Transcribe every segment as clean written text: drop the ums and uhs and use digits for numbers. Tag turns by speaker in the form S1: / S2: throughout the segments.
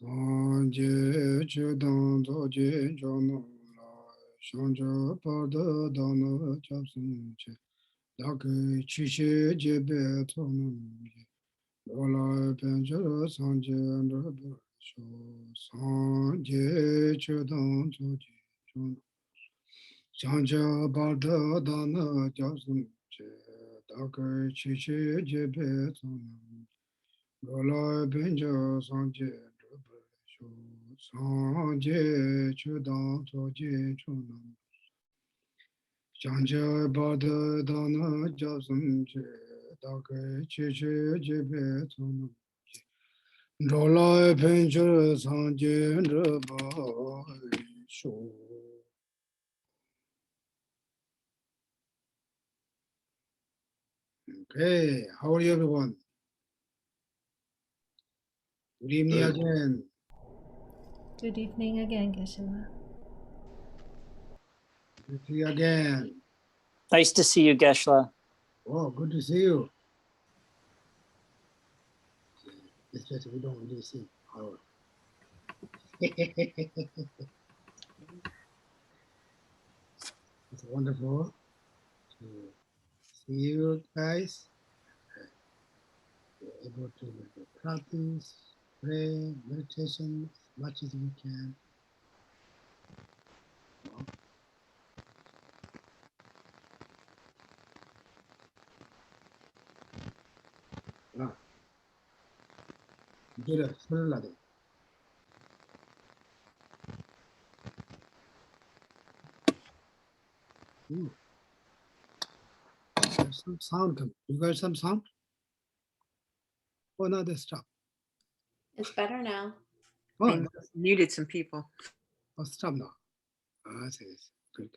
S1: Sanje Chedan Zoje Jono Shanja Pada Dana Chapsun Che Dake Chishe Jebe Tonum Lola Penjara Sanje and Rabbi Sanje Chedan Zoje Jono Shanja Pada Dana Chapsun Che Dake Chishe Jebe Tonum Lola Penjara Sanje Sanje Chudan Toje Chunam Shanja Bada Dana Jasam Je Dake Chiche Jebe Tunam Rola Penchur Sanje Raba Sho. Okay, how are you everyone? Good evening again.
S2: Good evening again, Geshe.
S1: Good to see you again.
S3: Nice to see you, Geshe.
S1: Oh, good to see you. Especially we don't really see our. It's wonderful to see you guys. We're able to practice, pray, meditation as much as we can. Get a full There's some sound coming. You got some sound? Oh, no, they stop.
S4: It's better now.
S1: Oh,
S5: I muted some people.
S1: oh, stop now. That is good.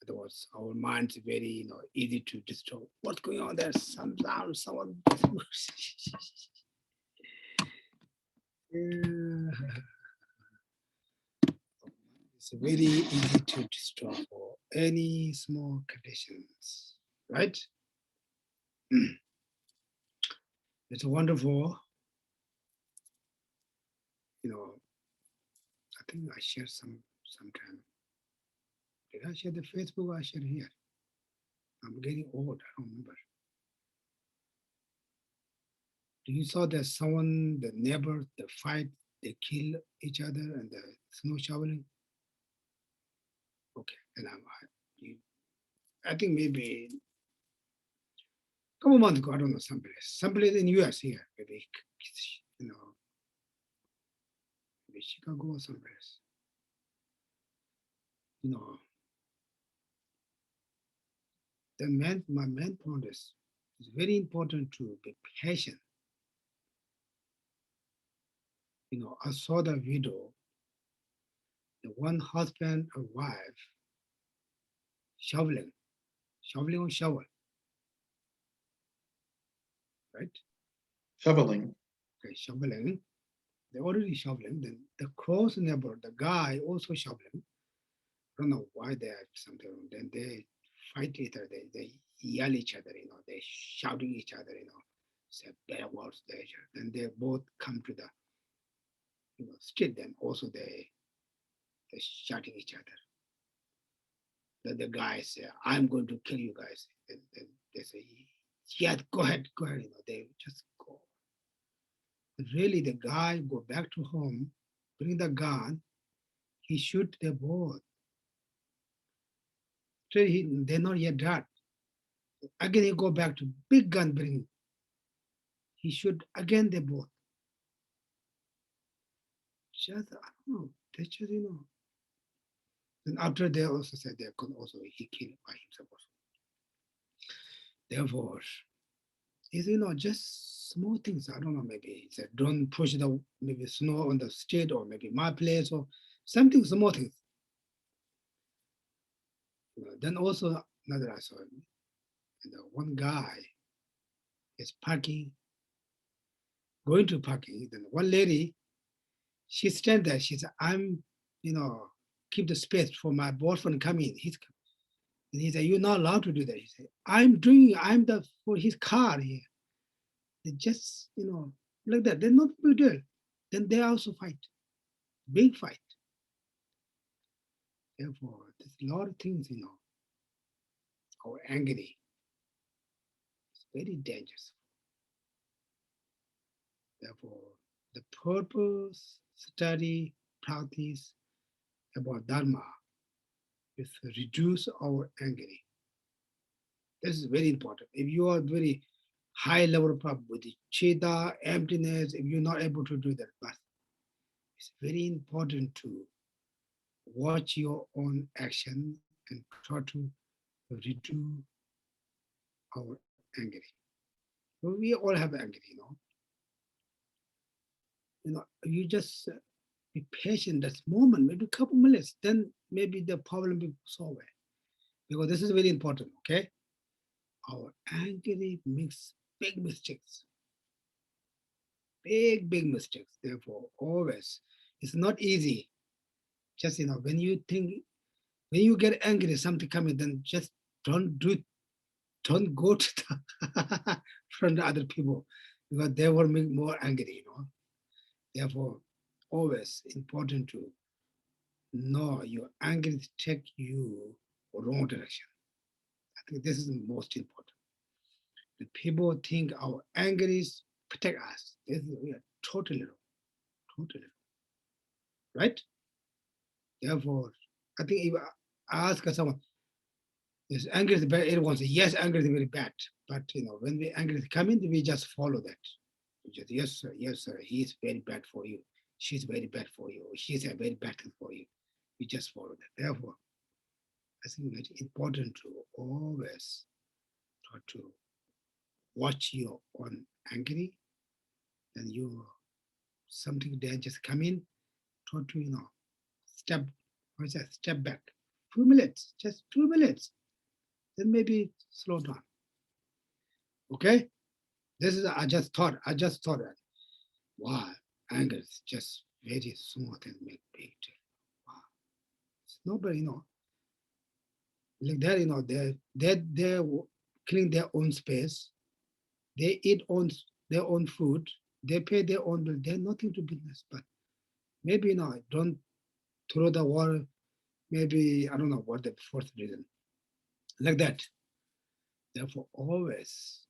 S1: Otherwise, our mind's very, easy to disturb. What's going on there? Some sound, someone. Yeah. It's very easy to destroy for any small conditions, right? It's wonderful. I think I shared sometime. Did I share the Facebook? I shared here. I'm getting old. I don't remember. Do you saw that someone, the neighbor, the fight, they kill each other and the snow shoveling? Okay, and I think maybe a couple months ago, I don't know, someplace in US here, maybe, maybe Chicago or someplace. My main point is it's very important to be patient. I saw the video, the one husband and wife shoveling on shovel, right?
S6: Shoveling.
S1: Okay, shoveling. They're already shoveling. Then the close neighbor, the guy also shoveling. I don't know why they had something. Then they fight each other. They yell each other. They shouting each other. Say bad words. Then they both come to the street. Then also they shouting each other. Then the guy say, "I'm going to kill you guys." Then they say, "Yeah, go ahead." They just go. Really, the guy go back to home, bring the gun. He shoot them both. They're not yet dead. Again, he go back to big gun bring. He shoot again they both. Just, I don't know. They just, And after they also said they could also, he killed by himself also. Therefore, it's, just small things. I don't know, maybe it's don't push the maybe snow on the street or maybe my place or something, small things. Then also another I saw, one guy is parking, going to parking. Then one lady, she stand there. She said, "I'm, keep the space for my boyfriend coming." And he said, "You're not allowed to do that." He said, I'm for his car here. They just, like that. They're not big deal. then they also fight, big fight. Therefore, there's a lot of things, our angry is very dangerous. Therefore, the purpose, study, practice about Dharma is to reduce our angry. This is very important. If you are very high level problem with the chitta, emptiness, if you're not able to do that, but it's very important to watch your own action and try to reduce our angry. So we all have anger, you just be patient that moment, maybe a couple minutes, then maybe the problem will solve it. Because this is very important, okay? Our angry makes big mistakes. Big mistakes. Therefore, always, it's not easy. Just, when you get angry, something coming, then just don't go to the front of other people because they will make more angry, Therefore, always important to know your anger take you wrong direction. I think this is the most important. The people think our anger is protect us. We are totally wrong, right? Therefore, I think if I ask someone, is anger is bad? Everyone says yes, anger is very bad. But when the anger is coming, we just follow that. We just yes sir, he is very bad for you. She's very bad for you. She's a very bad thing for you. We just follow that. Therefore, I think it's important to always try to watch your own angry, then something dangerous come in, try to step back. 2 minutes, just 2 minutes. Then maybe slow down. Okay? This is I just thought that. Wow, anger is just very small and make big deal. Wow. It's nobody, like that, they're clean their own space. They eat their own food. They pay their own bill. They're nothing to business. But maybe don't throw the water. Maybe I don't know what the fourth reason. Like that. Therefore, always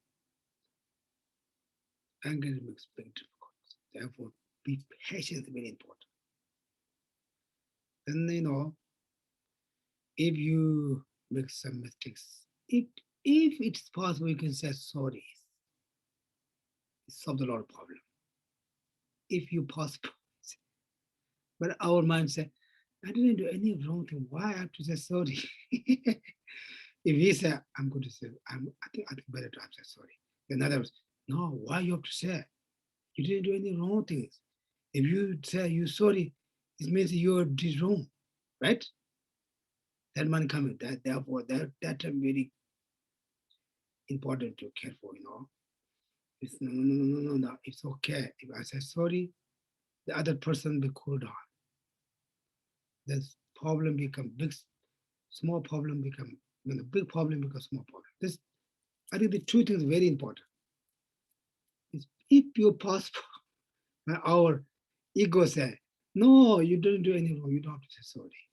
S1: anger makes big difficulties. Therefore, be patient is very important. Then if you make some mistakes, if it's possible, you can say sorry. It solves a lot of problem. If you possible. But our mind said, I didn't do any wrong thing. Why I have to say sorry? If he said, I'm going to say, I think better to say sorry. In other words, no, why you have to say? You didn't do any wrong things. If you say you're sorry, it means you did wrong, right? That man coming. Therefore, that very important to care for, It's no. It's okay. If I say sorry, the other person will cool down. This problem become big, small problem become, when a big problem becomes small problem. I think the two things very important. If you possible, our ego say, no, you didn't do anything wrong, you don't have to say sorry.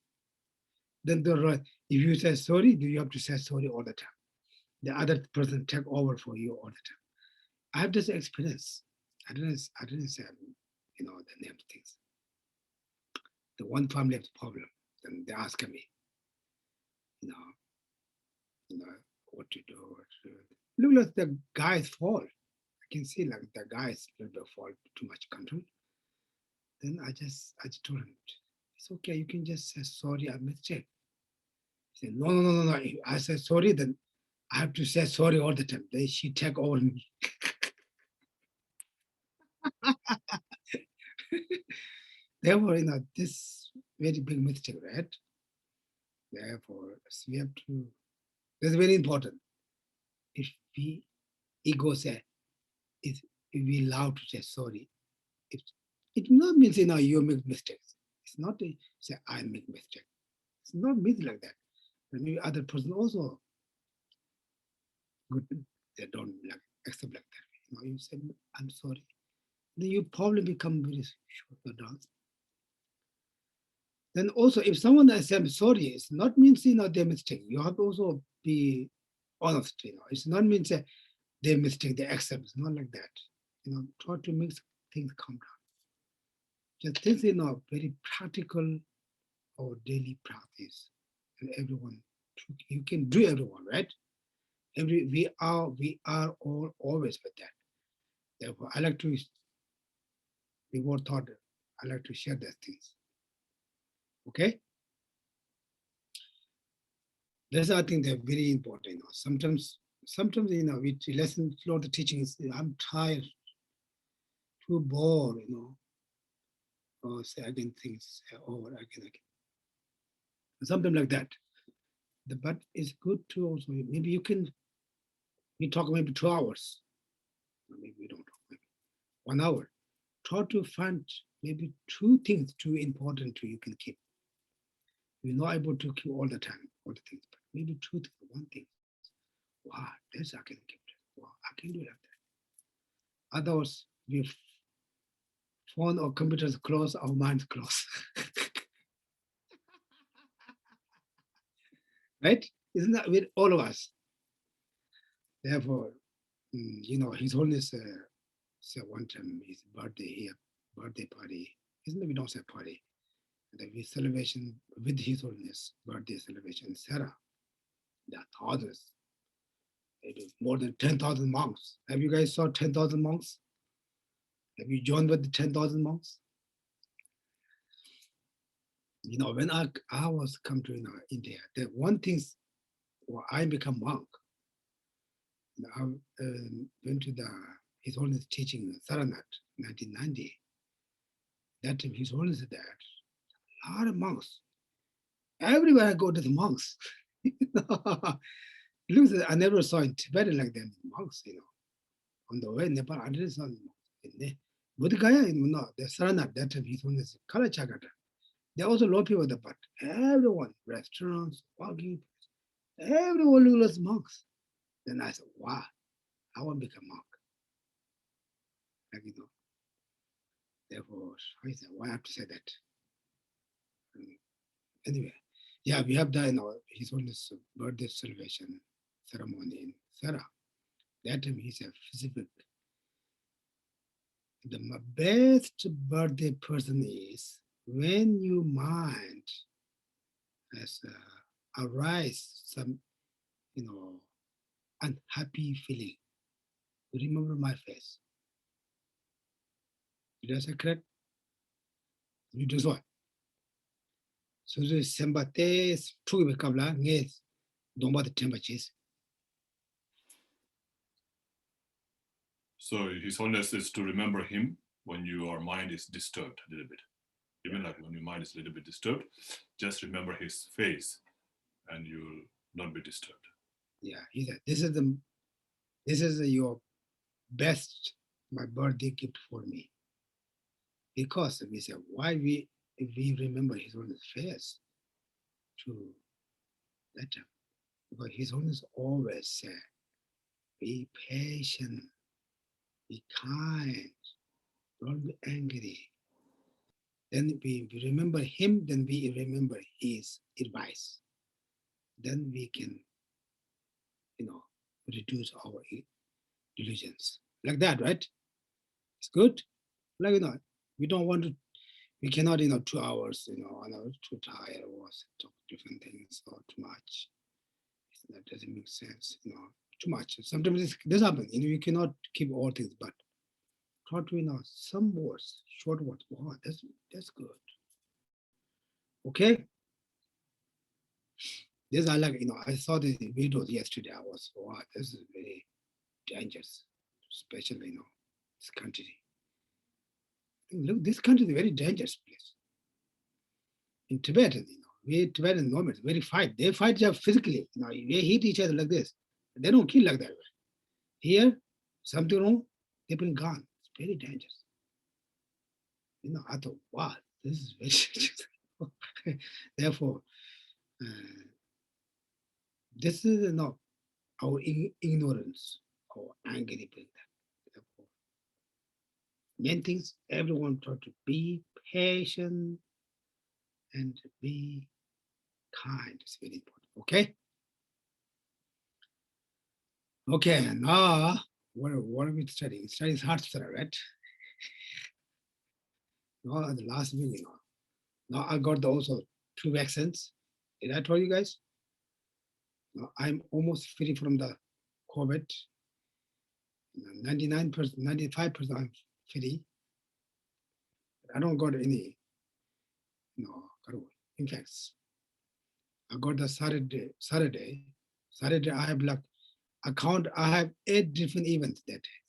S1: Then if you say sorry, you have to say sorry all the time. The other person take over for you all the time. I have this experience. I didn't say, the name of things. The one family has a problem. Then they ask me, what to do. Look like the guy's fault. I can see like the guy's a little bit fault, too much control. Then I just told him, it's okay, you can just say sorry, I mistake. He said, no. If I say sorry, then I have to say sorry all the time. Then she take over me. Therefore, this very big mistake, right? Therefore, we have to, that's very important. If we ego say, if we allowed to say sorry, it not means you make mistakes. It's not to say I make mistake. It's not means like that. But maybe other person also good. They don't accept like that. You say I'm sorry. then you probably become very short down. Then also, if someone says I'm sorry, it's not means they're mistaken. You have to also be honest. It's not means they mistake, they accept. It's not like that. Try to make things calm down. Just things very practical or daily practice, and everyone you can do everyone, right? We are all always with that. Therefore, I like to before thought. I like to share those things. Okay. That's I think they're very important. Sometimes we listen to a lot of teachings. I'm tired, too bored. Or say again things over again. Something like that. But it's good to also maybe we talk maybe 2 hours. Maybe we don't talk maybe 1 hour. Try to find maybe 2 things too important to you can keep. You're not able to keep all the time, all the things, but maybe 2 things, 1 thing. Wow, this I can keep. Wow, I can do like that. Otherwise, we phone or computers close, our minds close. Right? Isn't that with all of us? Therefore, His Holiness said one time his birthday here, birthday party. Isn't it? We don't say party. We celebration with His Holiness, birthday celebration in Sera. There are thousands. It is more than 10,000 monks. Have you guys saw 10,000 monks? Have you joined with the 10,000 monks? When I was come to India, the one thing I become monk. I went to His Holiness teaching in Saranat, 1990. That time His Holiness said that a lot of monks. Everywhere I go to the monks. Look, I never saw in Tibet like that monks. On the way in Nepal, I didn't saw monks. Buddha Gaya, the Saranat, that time His Holiness Kalachagata. There also a lot of people there, but everyone, restaurants, walking, everyone was monks. Then I said, wow, I want to become monk. Therefore, I said, why I have to say that? Anyway, yeah, we have done His Holiness birthday celebration ceremony in Sera. That time he said, specific. The best birthday person is when your mind has arise some, unhappy feeling. Remember my face. Did I say correct? You do what? So the sembate two kabla nges don't the temperatures.
S5: So His Holiness is to remember him when your mind is disturbed a little bit. Even like when your mind is a little bit disturbed, just remember his face and you'll not be disturbed.
S1: Yeah, he said, this is your best, my birthday gift for me. Because we said, why we remember His Holiness face to that time? Because His Holiness always said, be patient, be kind, don't be angry. Then we remember him, then we remember his advice. Then we can, reduce our delusions. Like that, right? It's good. Like, we don't want to, we cannot, 2 hours, too tired or talk different things or too much. That doesn't make sense, too much. Sometimes this happens, you cannot keep all things, but try to, some words, short words. Wow, that's good. Okay. This I like, I saw the videos yesterday. I was, wow, this is very dangerous, especially, this country. Look, this country is a very dangerous place. In Tibet, we Tibetan nomads very fight. They fight just physically. They hit each other like this. They don't kill like that. Here, something wrong, they been gone. It's very dangerous. I thought, wow, this is very dangerous. Therefore, this is not our ignorance or anger. Therefore, Main things, everyone try to be patient and be kind. It's very important. Okay? Okay, now what are we studying? Studying Heart Sutra, right? Now the last week, Now I got also 2 vaccines. Did I tell you guys? Now I'm almost free from the COVID. 99%, 95% I'm free. I don't got any, infects. I got the Saturday I have like I have 8 different events that day,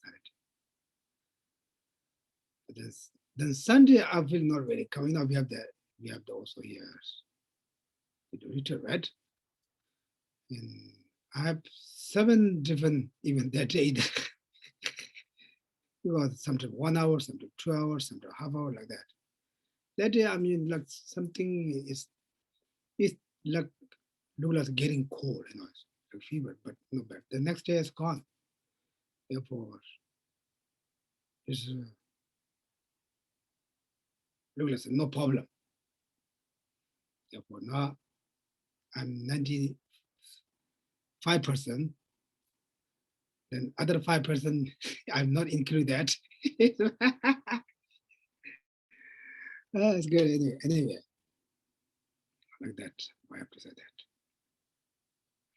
S1: Saturday. Then Sunday I feel not very coming up. We have the also here the retreat, right? And I have 7 different events that day. It was sometimes 1 hour, sometimes 2 hours, sometimes half hour, like that. That day, I mean, like something is like look like getting cold, like fever, but no bad. The next day is gone. Therefore, it's look like no problem. Therefore, now I'm 95%. Then other 5%, I'm not include that. It's good anyway. Like that, I have to say that.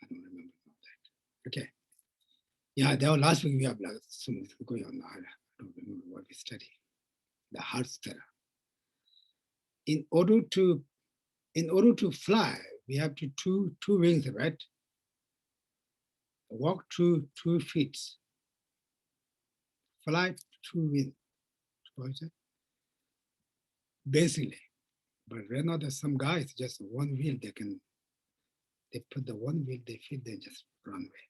S1: I don't remember that. Okay. Yeah, there was last week we have like something going on. I don't remember what we studied. The Heart Sutra. In order to fly, we have to two wings, right? Walk 2 feet. Fly 2 wings. Basically. But right now there's some guys just 1 wheel, they put the 1 wheel, they feed, they just run away.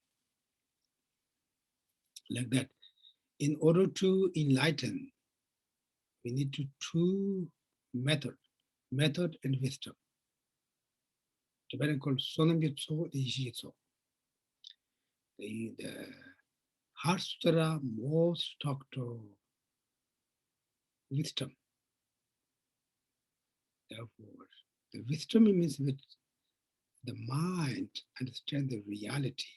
S1: Like that. In order to enlighten, we need 2 method and wisdom. Tibetan called Sonamyutso, the Ishitso. The Heart Sutra most talk to wisdom. Therefore, the wisdom means that the mind understands the reality,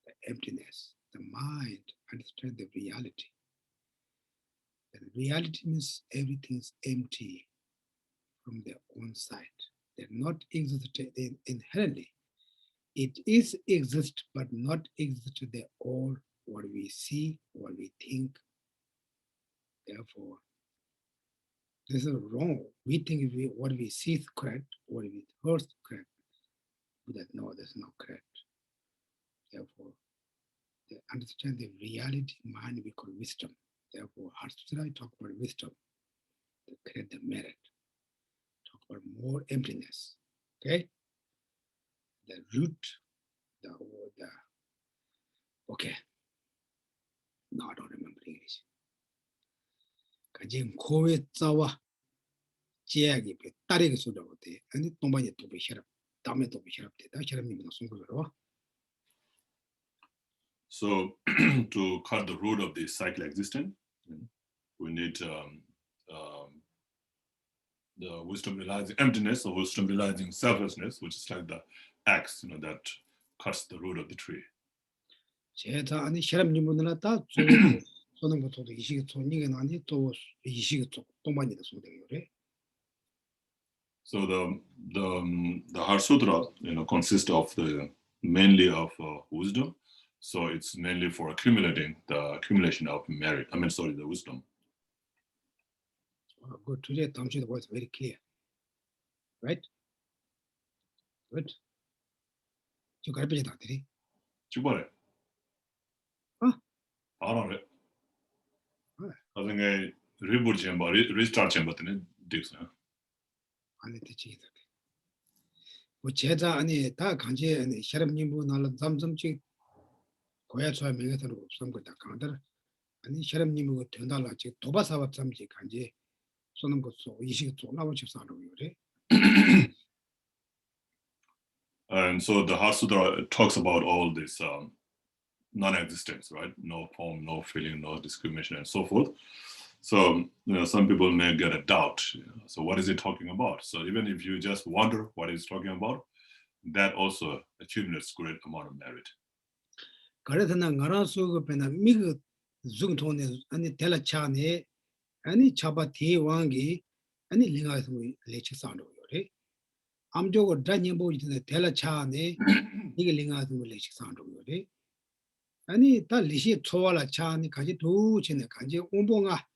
S1: the emptiness. The mind understands the reality. The reality means everything is empty from their own side. They're not existed inherently. It is exist, but not exist. They're all what we see, what we think. Therefore, this is wrong. We think what we see is correct, what we heard is correct. But no, that's not correct. Therefore, they understand the reality mind we call wisdom. Therefore, Heart Sutra talk about wisdom, to create the merit, talk about more emptiness. Okay? The root, okay. No, I don't remember English. Kajin kowe tsawa jiagi pe tarigi suda wote ani tombanye to be sharap dame to be sharap te da sharap ni na sungo ro.
S5: So to cut the root of this cycle existence, we need the wisdom realizing emptiness, or wisdom realizing selflessness, which is like the axe, that cuts the root of the tree.
S1: 제가 아니 sharap ni 문나 다 소는 것도 이시기 촌이게 아니 또 이시기 쪽 tombanye da sungo 래.
S5: So the Heart Sutra, consists of mainly of wisdom. So it's mainly for accumulation of merit. The wisdom.
S1: Good. Today, Tamshi, the voice very clear. Right? Good. You got to be that.
S5: You got it.
S1: Huh?
S5: I don't know. I think a reboot chamber, restart chamber,
S1: 아니 대치기 뭐 제자 아니 다 간지 아니 샤람님부 나라 잠잠치 고야 좋아 명예서로 없은 거다 강들 아니 샤람님부 된달라 지 도바사바 잠지 간지 쏘는 것도 이식 쫄나고 집사로 그래.
S5: And so the Heart Sutra talks about all this non-existence, right? No form, no feeling, no discrimination, and so forth. So, some people may get a doubt. So what is he talking about? So even if you just wonder what he's talking about, that also accumulates great amount of merit.
S1: 그래서 나랑 수급에나 미그 중통에 아니 텔라차네 아니 차바 대왕기 아니 링아서 레치산도 요래 암조고 다니보 있는 텔라차네 이게 링아서 레치산도 요래 아니 다 리시 초와라 차니 가지 두치네 가지 온봉아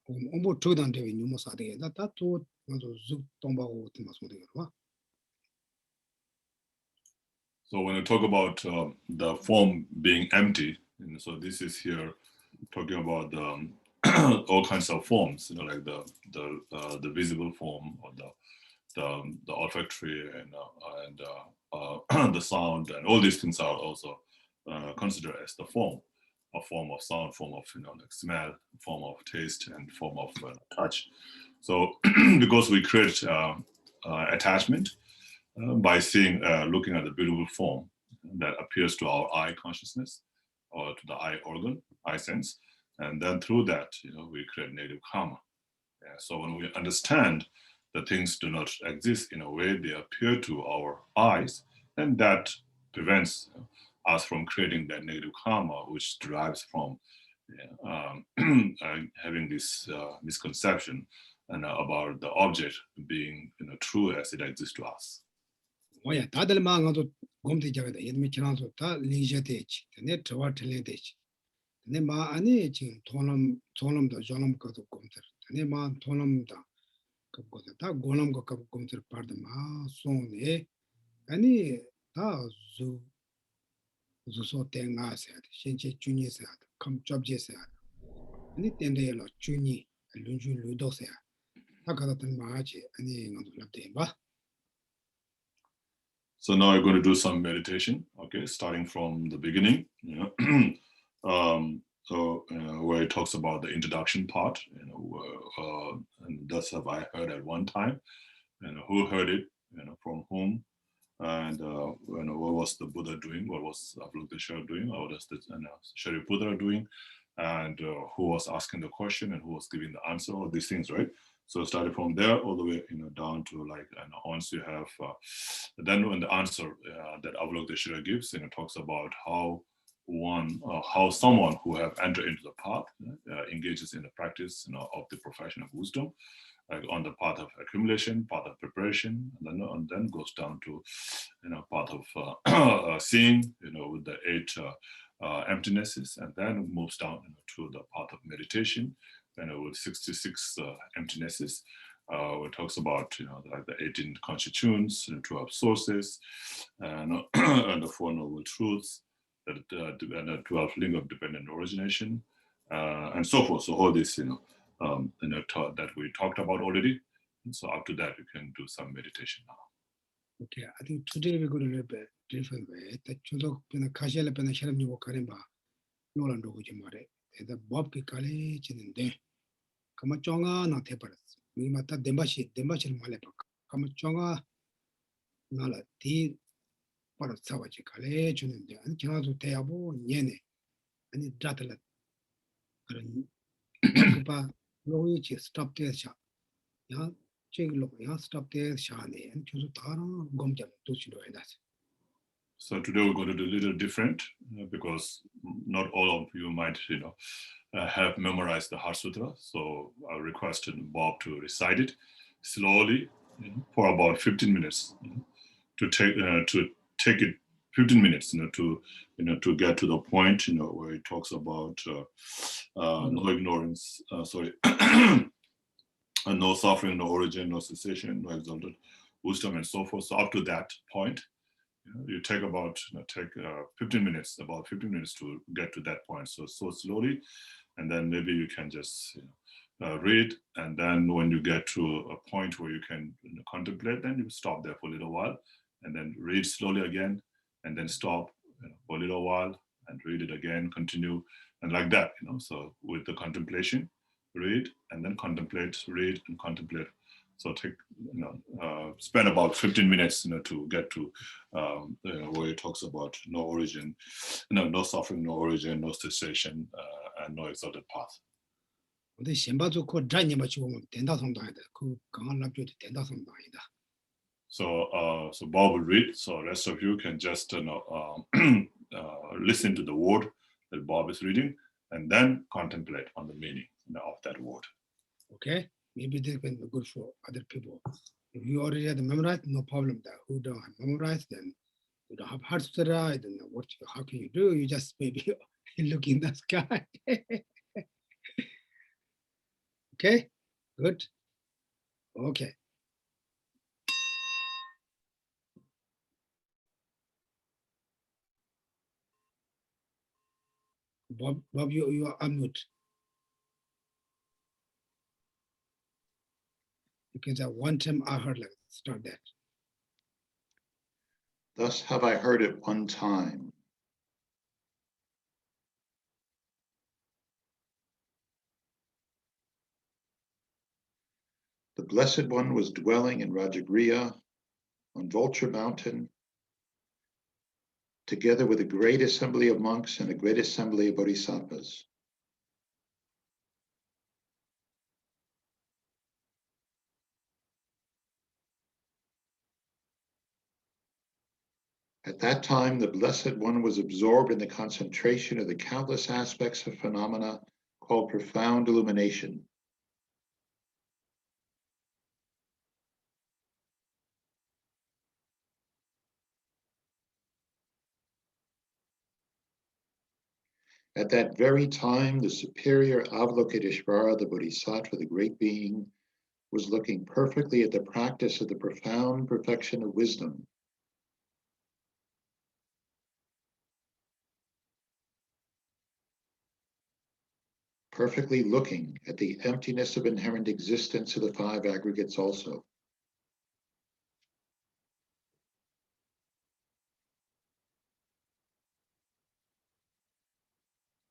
S1: 온보 초단데 뉴모사데 다또 나도 쭉 동바고 팀마소데 봐.
S5: So when we talk about the form being empty, so this is here talking about all kinds of forms, like the visible form, or the olfactory and the sound, and all these things are also considered as the form, a form of sound, form of like smell, form of taste, and form of touch. So because we create attachment by seeing, looking at the beautiful form that appears to our eye consciousness or to the eye organ, eye sense, and then through that, we create negative karma. Yeah, so when we understand that things do not exist in a way they appear to our eyes, then that prevents us from creating that negative karma, which derives from having this misconception and about the object being true as it exists to us.
S1: 뭐야 다들 망아도 곰대 잡아다 예미 지나서 다 리제되지 내 저와 틀리되지 내 마 아니 지금 돈음도 존음 것도 곰들 내마 돈음다 그거다 다 고놈 거 곰들 파르다 마 손에 아니 다 주소 땡아서 신체 주니서 감접제서 아니 땡데로 주니 lunju ludo서 다 가다든 마지 아니 너도 랍대 봐.
S5: So now we're going to do some meditation, okay, starting from the beginning, where it talks about the introduction part, and thus have I heard at one time, who heard it, from whom, and what was the Buddha doing, what was Avalokiteshvara doing, what was the Shariputra doing, and who was asking the question and who was giving the answer, all these things, right? So starting from there all the way, down to like, once you have, then when the answer that Avalokiteshvara gives, talks about how someone who have entered into the path engages in the practice, of the profession of wisdom, like on the path of accumulation, path of preparation, and then goes down to, path of seeing, with the 8 emptinesses, and then moves down to the path of meditation. With 66 emptinesses, it talks about like the 18 constituents, 12 sources, and the 4 noble truths, and the 12 link of dependent origination, and so forth. So all this, that we talked about already. And so up to that, we can do some meditation now.
S1: Okay, I think today we're going to look at a different way. That chudo pena kashela pena sharam ni wokarimba nolando hujimare. The Bob Kikali chinende. Kama chonga na teparas. Mi mata dembashi malepa. Kama chonga nala ti para sawachi kale chinende. Ani chinazo teabo nyene. Ani dratala. Karan kupa loichi stop there sha. Ya ching lo ya stop there sha ne. Ani chuzo tara gomjam tuchilo edas.
S5: So today we're going to do a little different because not all of you might, have memorized the Heart Sutra. So I requested Bob to recite it slowly for about 15 minutes to take it 15 minutes, to get to the point, where it talks about no ignorance, no suffering, no origin, no cessation, no exalted wisdom, and so forth. So up to that point, you take about 15 minutes to get to that point. So slowly, and then maybe you can just read, and then when you get to a point where you can contemplate, then you stop there for a little while, and then read slowly again, and then stop for a little while, and read it again, continue, and like that. So with the contemplation, read, and then contemplate, read, and contemplate. So take, spend about 15 minutes, to get to where it talks about no origin, no suffering, no origin, no cessation, and no exalted path.
S1: 근데 신바 좋고 잔이만 주면 된다 성도 아니다. 그 강한 납조도 된다 성도 아니다.
S5: So Bob will read. So rest of you can just listen to the word that Bob is reading, and then contemplate on the meaning of that word.
S1: Okay? Maybe this can be good for other people. If you already have memorized, no problem. That who don't have memorized, then you don't have Heart Sutra. I don't know how can you do? You just maybe look in the sky. Okay? Good. Okay. Bob, you are unmute. Because at one time I heard like start that.
S6: Thus have I heard it one time. The Blessed One was dwelling in Rajagriha on Vulture Mountain, together with a great assembly of monks and a great assembly of bodhisattvas. At that time, the Blessed One was absorbed in the concentration of the countless aspects of phenomena called profound illumination. At that very time, the superior Avalokiteshvara, the Bodhisattva, the great being, was looking perfectly at the practice of the profound perfection of wisdom. Perfectly looking at the emptiness of inherent existence of the five aggregates also.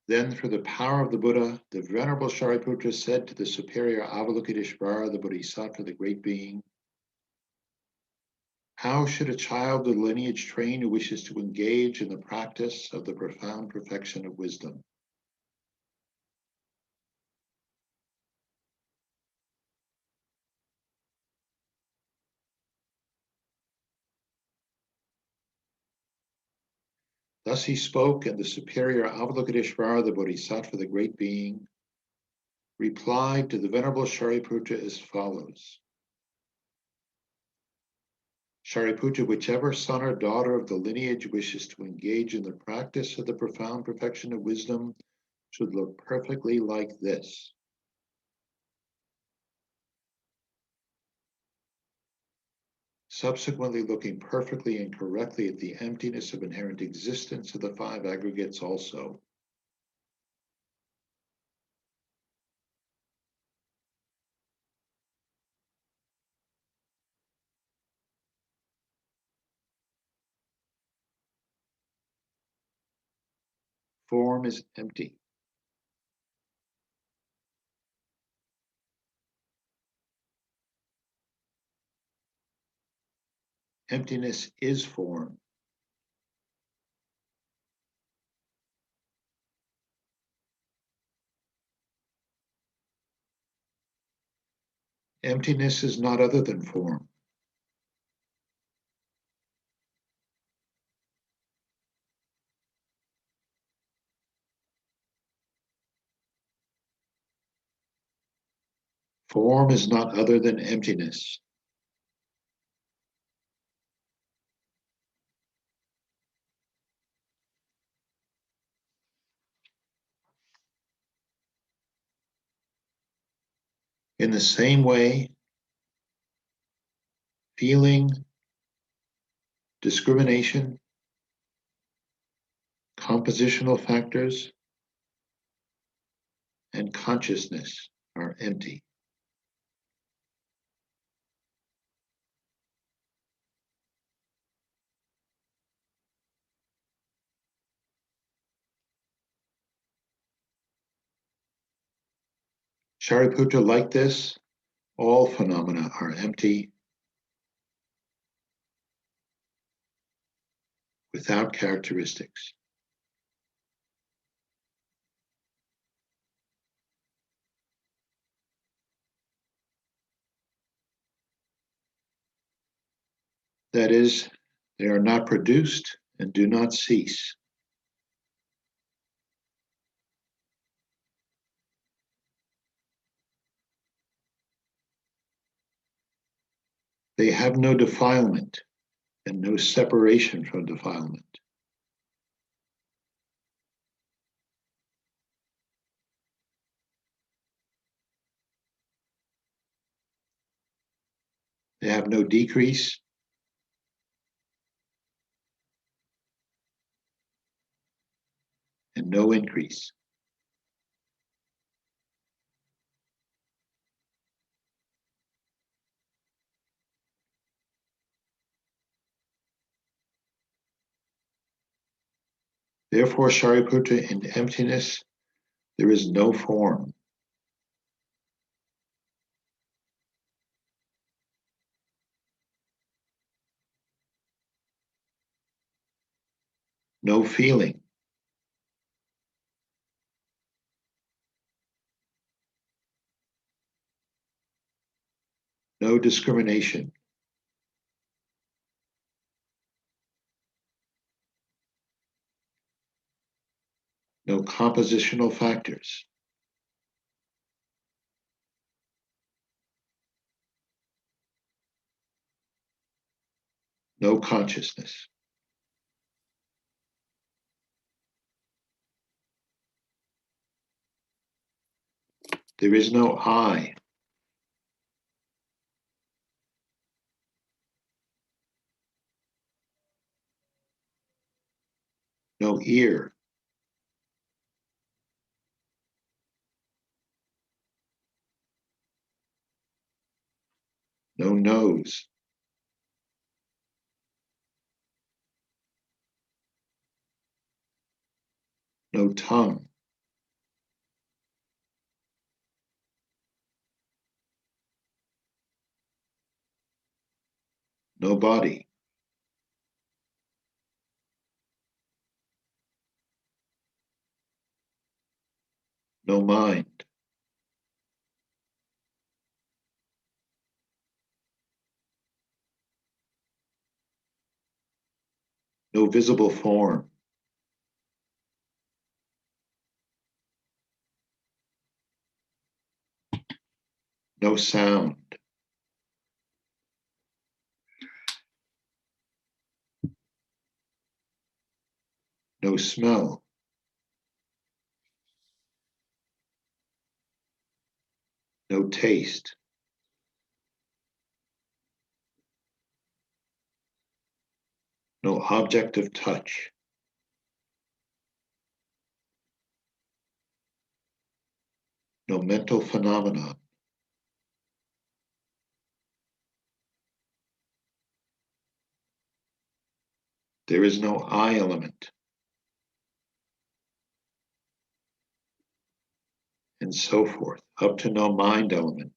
S6: Then, through the power of the Buddha, the Venerable Shariputra said to the superior Avalokiteshvara, the Bodhisattva, the great being, how should a child of the lineage train who wishes to engage in the practice of the profound perfection of wisdom? Thus he spoke, and the superior Avalokiteshvara, the Bodhisattva, the great being, replied to the Venerable Shariputra as follows. Shariputra, whichever son or daughter of the lineage wishes to engage in the practice of the profound perfection of wisdom should look perfectly like this. Subsequently, looking perfectly and correctly at the emptiness of inherent existence of the five aggregates also. Form is empty. Emptiness is form. Emptiness is not other than form. Form is not other than emptiness. In the same way, feeling, discrimination, compositional factors, and consciousness are empty. Shariputra, like this, all phenomena are empty, without characteristics. That is, they are not produced and do not cease. They have no defilement and no separation from defilement. They have no decrease and no increase. Therefore, Shariputra, in emptiness, there is no form. No feeling. No discrimination. No compositional factors. No consciousness. There is no I. No ear. No nose. No tongue. No body. No mind. No visible form. No sound. No smell. No taste. No object of touch. No mental phenomenon. There is no I element. And so forth, up to no mind element.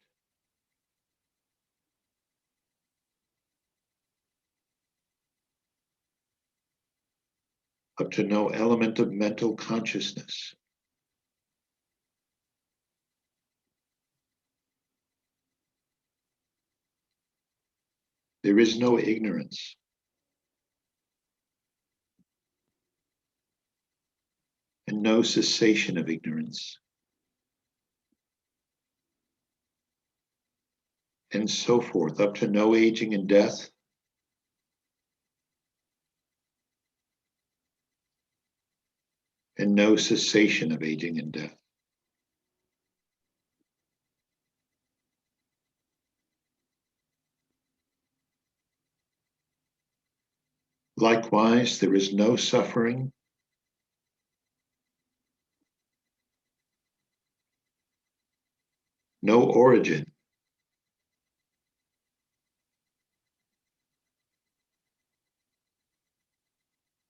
S6: Up to no element of mental consciousness. There is no ignorance. And no cessation of ignorance. And so forth, up to no aging and death. And no cessation of aging and death. Likewise, there is no suffering, no origin,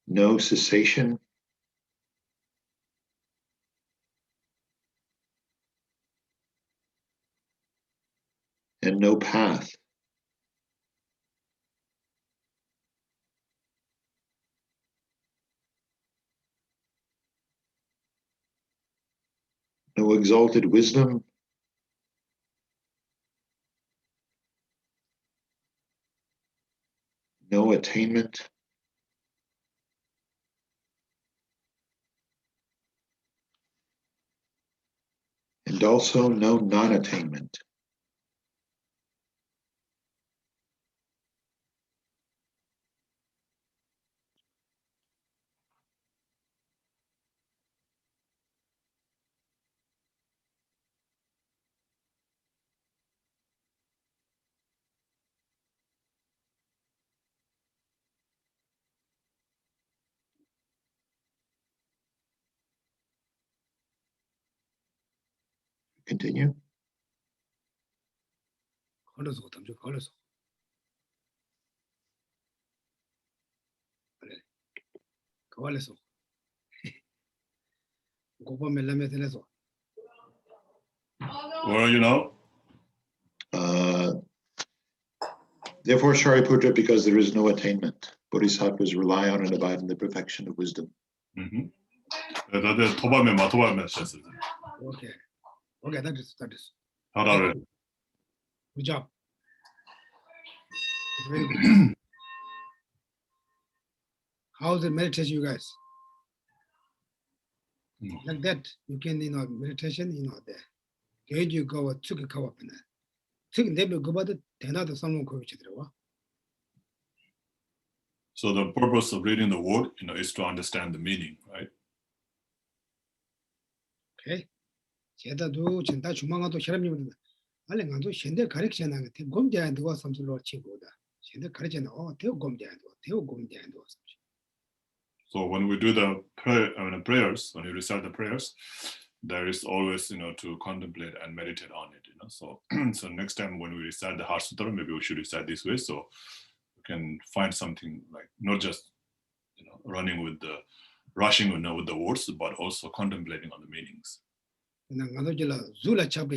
S6: no cessation, and no path. No exalted wisdom, no attainment, and also no non-attainment. Continue.
S1: 걸어서 담주 걸어서. 그래. 걸어서. 고파 멜라메텔에서.
S5: Where are you now?
S6: Therefore, Shariputra, because there is no attainment, bodhisattvas rely on and abide in the perfection of wisdom.
S5: 다들 토바메 마토바메 하셨어요.
S1: Okay. Okay, that is.
S5: 잘하래.
S1: Good job. Very good. How's the meditation, you guys? Like that, you can, meditation, there. Here you go, took a cover up in there. Took never go about it, another someone could reach it.
S5: So the purpose of reading the word, is to understand the meaning, right?
S1: Okay. 제다도 진짜 주망아도 사람님들 알레 간도 현대 가르치는 게 곰자한테 와 삼슬로 치고다. 현대 가르치는 대우 곰자한테 와 삼슬.
S5: So when we do the prayers, when you recite the prayers, there is always, to contemplate and meditate on it, So, so next time when we recite the Heart Sutra, maybe we should recite this way, so we can find something like not just, rushing with the words, but also contemplating on the meanings.
S1: 나도 질 줄라 차바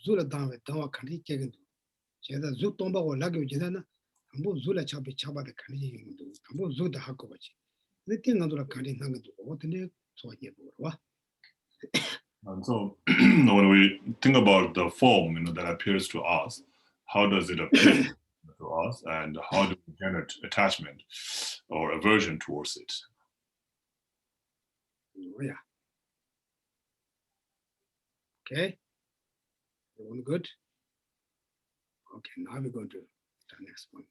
S1: 줄라 다음에 더 간이 깨긴도. 제가 줄 동바고 라고 지나나 한번 줄라 차바다 간이 깨긴도. 한번 줄다 하고 같이. 근데 띵나도라 간이 나가도 어떻게 좋아해 보러.
S5: And so when we think about the form, that appears to us, how does it appear to us, and how do we generate attachment or aversion towards it?
S1: Yeah. Okay. Everyone good? Okay, now we're going to the next one.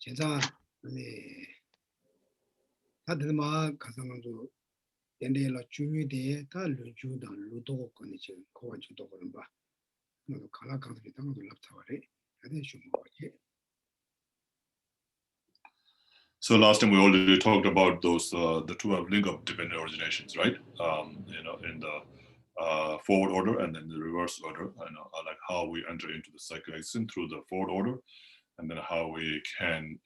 S1: 제가 다들 막 가상한도 연대라 중요대 다 루주다 루도 거니 지금 고원 주도 그런 봐. 나도 갈아 강들이 당도 랍타와래. 아니 좀 뭐지?
S5: So last time we already talked about those the 12 link of dependent originations, right? In the forward order and then the reverse order, like how we enter into the cycle existence through the forward order, and then how we can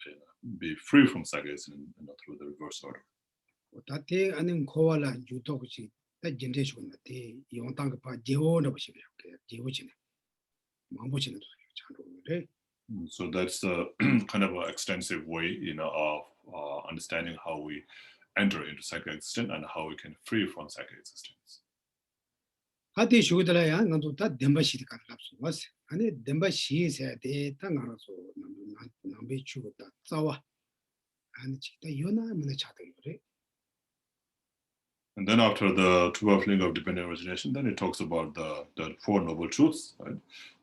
S5: be free from cycle existence through the reverse order.
S1: 다때 아닌 고발라 주도 그치 다 젠데시고나 대 용땅 봐 제오나 보시면 제오지네. 망보지는 잘
S5: So that's a kind of an extensive way, of understanding how we enter into cycle existence and how we can free from cycle existence.
S1: 하디 쇼들아야 나도 다 덴바시디 가랍스 왔어. 아니 덴바시세 대다 나라서 남배 주고다 싸와. 아니 진짜 요나면 차대 그래.
S5: And then after the 12 link of dependent origination, then it talks about the Four Noble Truths, right?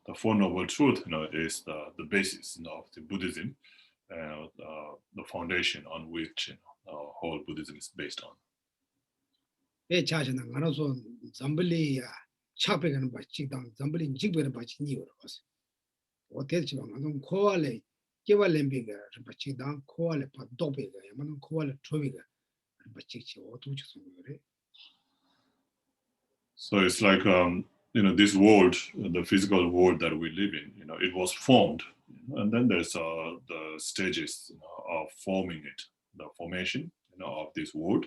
S5: The Four Noble Truths, is the basis, of the Buddhism, the foundation on which whole Buddhism is based on.
S1: 배 자신은 알아서 잠블리야 차배가는 바치당 잠블리 직배는 바치니요 그래서 어때지만 나는 코알레 개발렘비가 바치당 코알레 파도베가 야만 코알레 tro비가 바치치 어두치서 그래.
S5: So it's like this world, the physical world that we live in, it was formed, and then there's the stages of forming it, the formation of this world,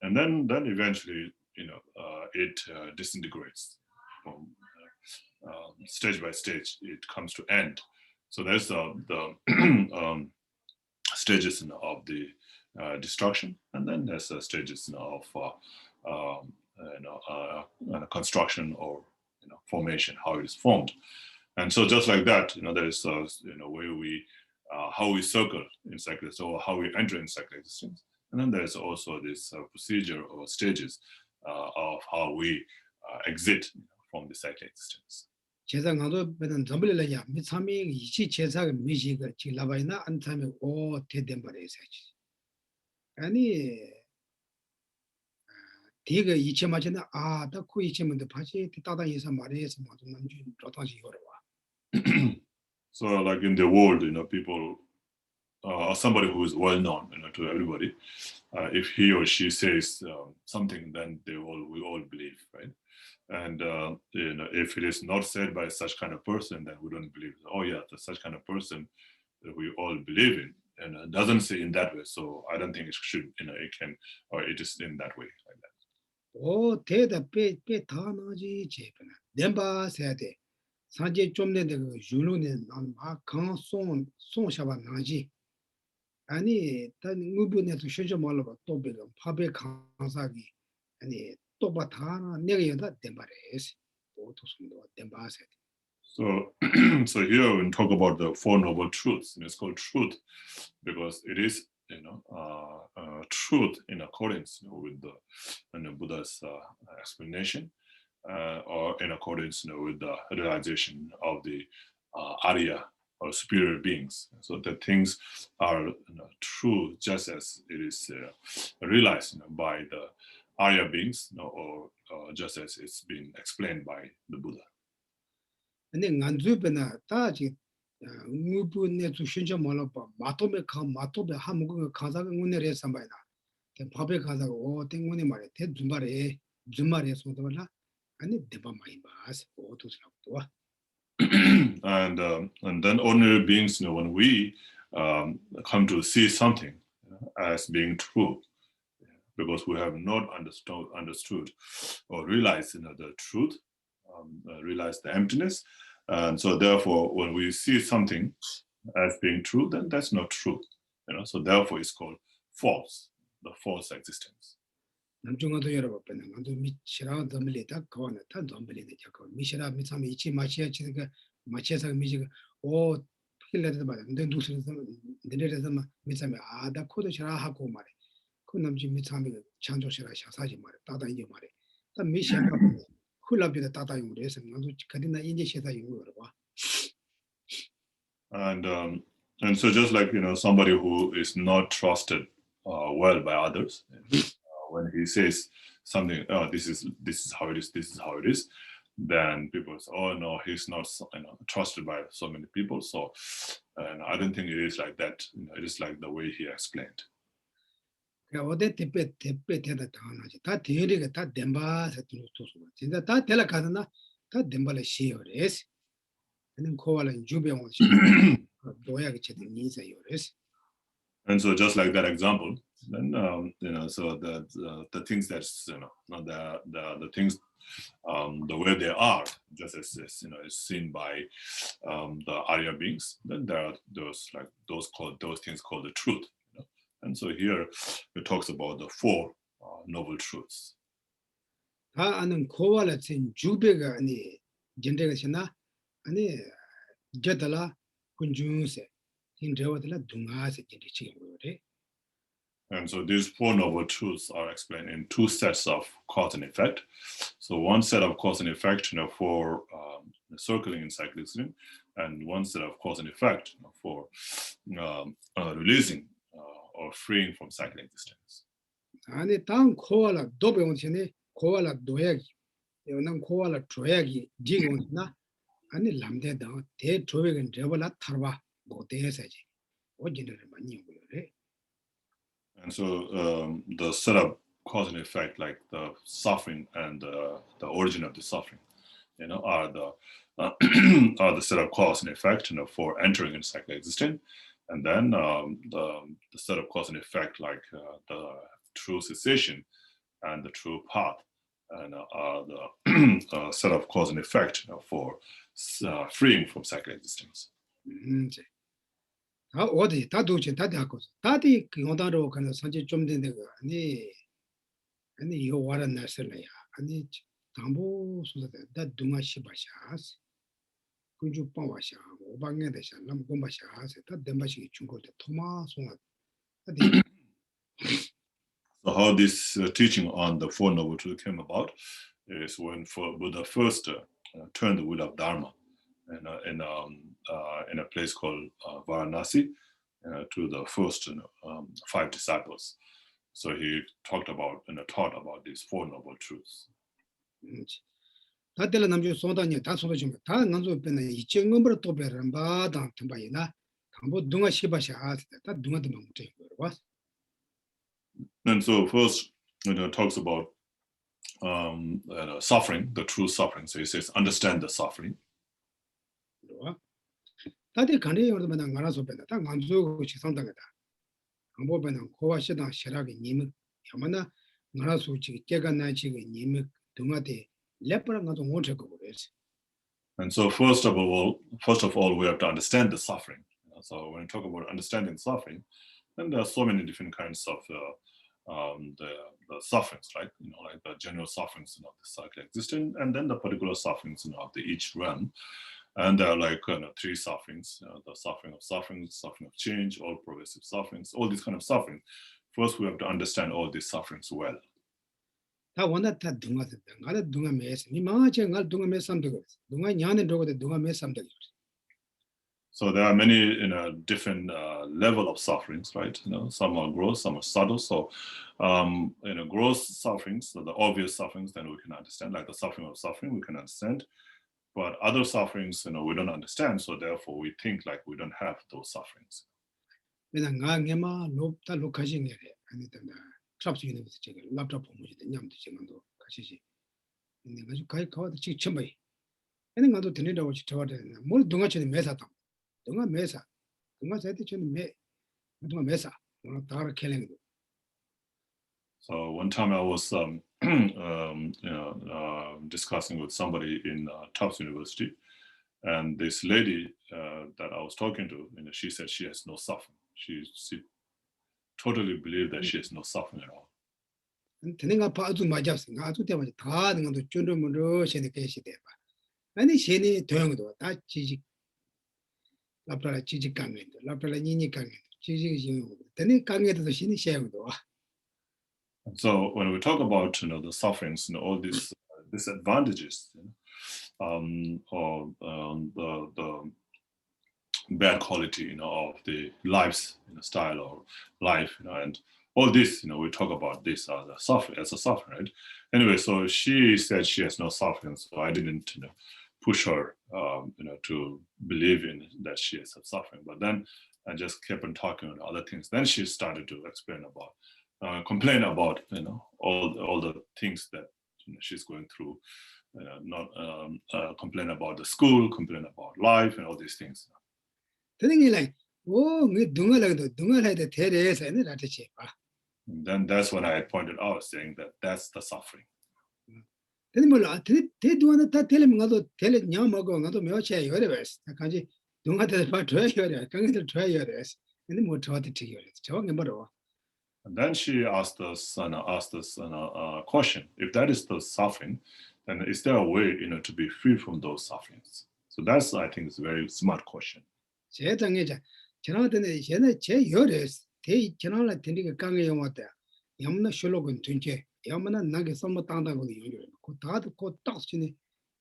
S5: and then eventually it disintegrates from stage by stage. It comes to end. So there's the stages of the destruction, and then there's the stages of construction or formation, how it is formed. And so just like that, there's where we how we circle in cycle, so how we enter in cycle existence. And then there's also this procedure or stages of how we exit from the cycle existence.
S1: 제사 가도 배는 점불려야 미참이 이치 제사가 미시가 지라바이나 안참에 오 대된 말이야지. 아니 디가 이치 맞이나 아다코 이치면도 다시 따다 예사 말이에서 맞은 남주 저다시 요래와.
S5: So like in the world, people, somebody who is well known, to everybody, if he or she says something, then we all believe, right? And if it is not said by such kind of person, then we don't believe. Oh yeah, such kind of person that we all believe in, and it doesn't say in that way. So I don't think it should, it can, or it is in that way, like that.
S1: 오 대다 빼 다나지 제페나. 냄바 세대. 산제 좀 내데 그 유로는 막 강송 송샤바 나지. 아니 단 무분에도 쉬지 말고 또 배가 파베 강사기 아니 또 바타나 내가 여다 덴바레스 오토송도 덴바세.
S5: So, so here when we talk about the Four Noble Truths, it's called truth because it is, truth in accordance with the Buddha's explanation, or in accordance, with the realization of the Arya or superior beings. So that things are true just as it is realized by the Arya beings, or just as it's been explained by the Buddha.
S1: 근데 간주베나 다지 무분에 주신저 몰라봐 마토베 마토베 한국어 가자가 운내래 삼바이나 밥에 가자가 오 땡문이 말에 대 주말에 소도라 아니 대바 많이 봐서 오토스라고
S5: And then ordinary beings, when we come to see something as being true, because we have not understood or realized, the truth, realized the emptiness, and so therefore, when we see something as being true, then that's not true, So therefore, it's called false, the false existence.
S1: 남중아도 여러분 나도 미치라 담을리다 거는 다 담을리다 자고 미시라 미참이 이치 마치야 치가 마치야서 미지가 오 필레도 봐 근데 누스는 내려서 미참이 아다 코도 시라 하고 말해 그 남지 미참이 창조시라 샤사지 말해 따다 이제 말해 다 미시야 훌라비다 따다 용으로 해서 나도 그리나 이제 시다 용으로 봐.
S5: And so just like somebody who is not trusted well by others, when he says something, oh, this is how it is, this is how it is, then people say, oh no, he's not trusted by so many people. So, and I don't think it is like that. It is like the way he explained.
S1: 어디 대패 대다 당하지 다 대리가 다 덴바서 도서 진짜 다 될라 가나 다 덴발에 시어레스 는 코발은 주병원 도야게 제대로 니세요레스.
S5: And so just like that example, then so the things that's the things the way they are, just as is seen by the Arya beings, then there are those things called the truth. And so here it talks about the Four Noble Truths.
S1: 다 아는 코발에 진 주배가 아니 전쟁에서나 아니 제달라 군중세 인저들라 둥아세 지치고래.
S5: And so these Four Noble Truths are explained in two sets of cause and effect. So one set of cause and effect, for circling in cyclism, and one set of cause and effect for releasing or freeing from cycling existence.
S1: 아니 당 코발라 도병원신에 코발라 도야기 요난 코발라 조야기 지금나 아니 람데다 대 조백은 레벨라 타르바 고대세지 오진을 많이 보여래.
S5: And so the set of cause and effect, like the suffering and the origin of the suffering, are the set of cause and effect, for entering into cyclic existence. And then the set of cause and effect, like the true cessation and the true path, and are the set of cause and effect for freeing from cyclic existence.
S1: 어디 다도지 다다고 다디 요다로 가는 산지 좀 된데 아니 이거 와라 나설래야 아니 담보 수다 다 둥아 시바샤스 kunju pawasha, obange de sha, lam gombasha, se ta dembashi chungo de Thomas one.
S5: So how this teaching on the Four Noble Truths came about is when Buddha first turned the wheel of Dharma in a place called Varanasi to the first 5 disciples. So he talked about and taught about these Four Noble Truths.
S1: 다들 남주 소다니 다 소도 좀 다 남주 변에 이정음으로 또 배는 바다 템바이나 당보 동아 시바샤 다 동아도 못 돼.
S5: And so first, talks about suffering, the true suffering. So he says, understand the suffering.
S1: 다들 간에 여러분은 말아서 변다. 다 남주 식상당하다. 당보 변은 고와시다 시라게 님 야마나 말아서 지 깨가나 지금 님 동아대 레퍼랑 가서 못 하고 그래서.
S5: And so first of all, we have to understand the suffering. So when we talk about understanding suffering, then there are so many different kinds of the sufferings, right? Like the general sufferings of the cycle existence, and then the particular sufferings of the each realm. And there are like 3 sufferings: the suffering of change, all progressive sufferings, all these kind of suffering. First, we have to understand all these sufferings well.
S1: 다 원하다 동아다. 나도 동아 매서. 미마체 갈 동아 매삼도 그랬어. 동아 냐는 저거도 동아 매삼도 그랬어.
S5: So there are many different level of sufferings, right? Some are gross, some are subtle. So gross sufferings, so the obvious sufferings, then we can understand, like the suffering of suffering, we can understand. But other sufferings, we don't understand. So therefore, we think like we don't have those sufferings.
S1: 그냥 나게마 높다 lok하신 게 아니다. 트랍스 유니버스 제가 laptop 보무지도 냠도 제가도 같이지. 근데 가지고 가와도 지금 처음에 얘는 가도 되는다고 저한테 뭘 동아치는 매사다. 동아 매사. 동아 자때 저는 매 동아 매사. 오늘 다를 켈링도.
S5: So one time I was discussing with somebody in Tufts University, and this lady that I was talking to, she said she has no suffering. She totally believed that she has no suffering at all.
S1: 내가 봐도 맞았어. 아주 때문에 다 하는 것도 준비물로 신의 계시대 봐. 아니 신이 도용도 다 지직 라프라 지직 강에도 라프라 니니 강에도 지직이 지고. 근데 강에도 신이 시행도.
S5: So when we talk about the sufferings, all these disadvantages, or the bad quality, of the life's style or life, and all this, we talk about this as a suffering, right? Anyway, so she said she has no suffering, so I didn't, push her, to believe in that she has a suffering. But then I just kept on talking about other things. Then she started to complain about, all the things that she's going through. Not complain about the school, complain about life, and all these things.
S1: like, oh, 동아라도 대래해서 애들 나한테 봐.
S5: Then that's when I pointed out, saying that that's the suffering.
S1: 근데 몰라. 대두하나 다 telling 가도 telling 냐먹고 가도 몇째 요래버스. 같이 동아들 봐 줘야 요래. 강들 줘야 요래. 근데 뭐 저한테 튀겨요. 저게 뭐로.
S5: And then she asked us a question. If that is the suffering, then is there a way, to be free from those sufferings? So that's, I think, is a very smart question.
S1: 제 장애자. 지나한테 얘네 제 요래. 대 지나라 된리가 강에 영화다. 염나 슐록은 튼게. 염나 나게 선모 땅다고 용조래. 그 다도 딱 쓰니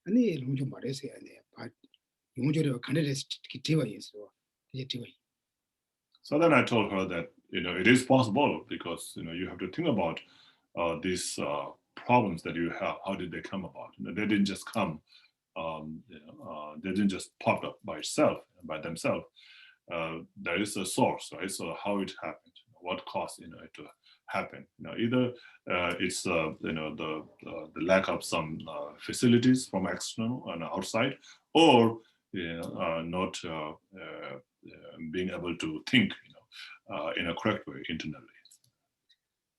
S1: 아니 좀 말해서 아니. 용조래 간에서 기티와 있어. 기티와.
S5: So then I told her that, it is possible because, you have to think about these problems that you have. How did they come about? They didn't just come, they didn't just pop up by themselves. There is a source, right? So how it happened, what caused, it to happen. Either it's, the lack of some facilities from external and outside, or not being able to think, in a correct way internally.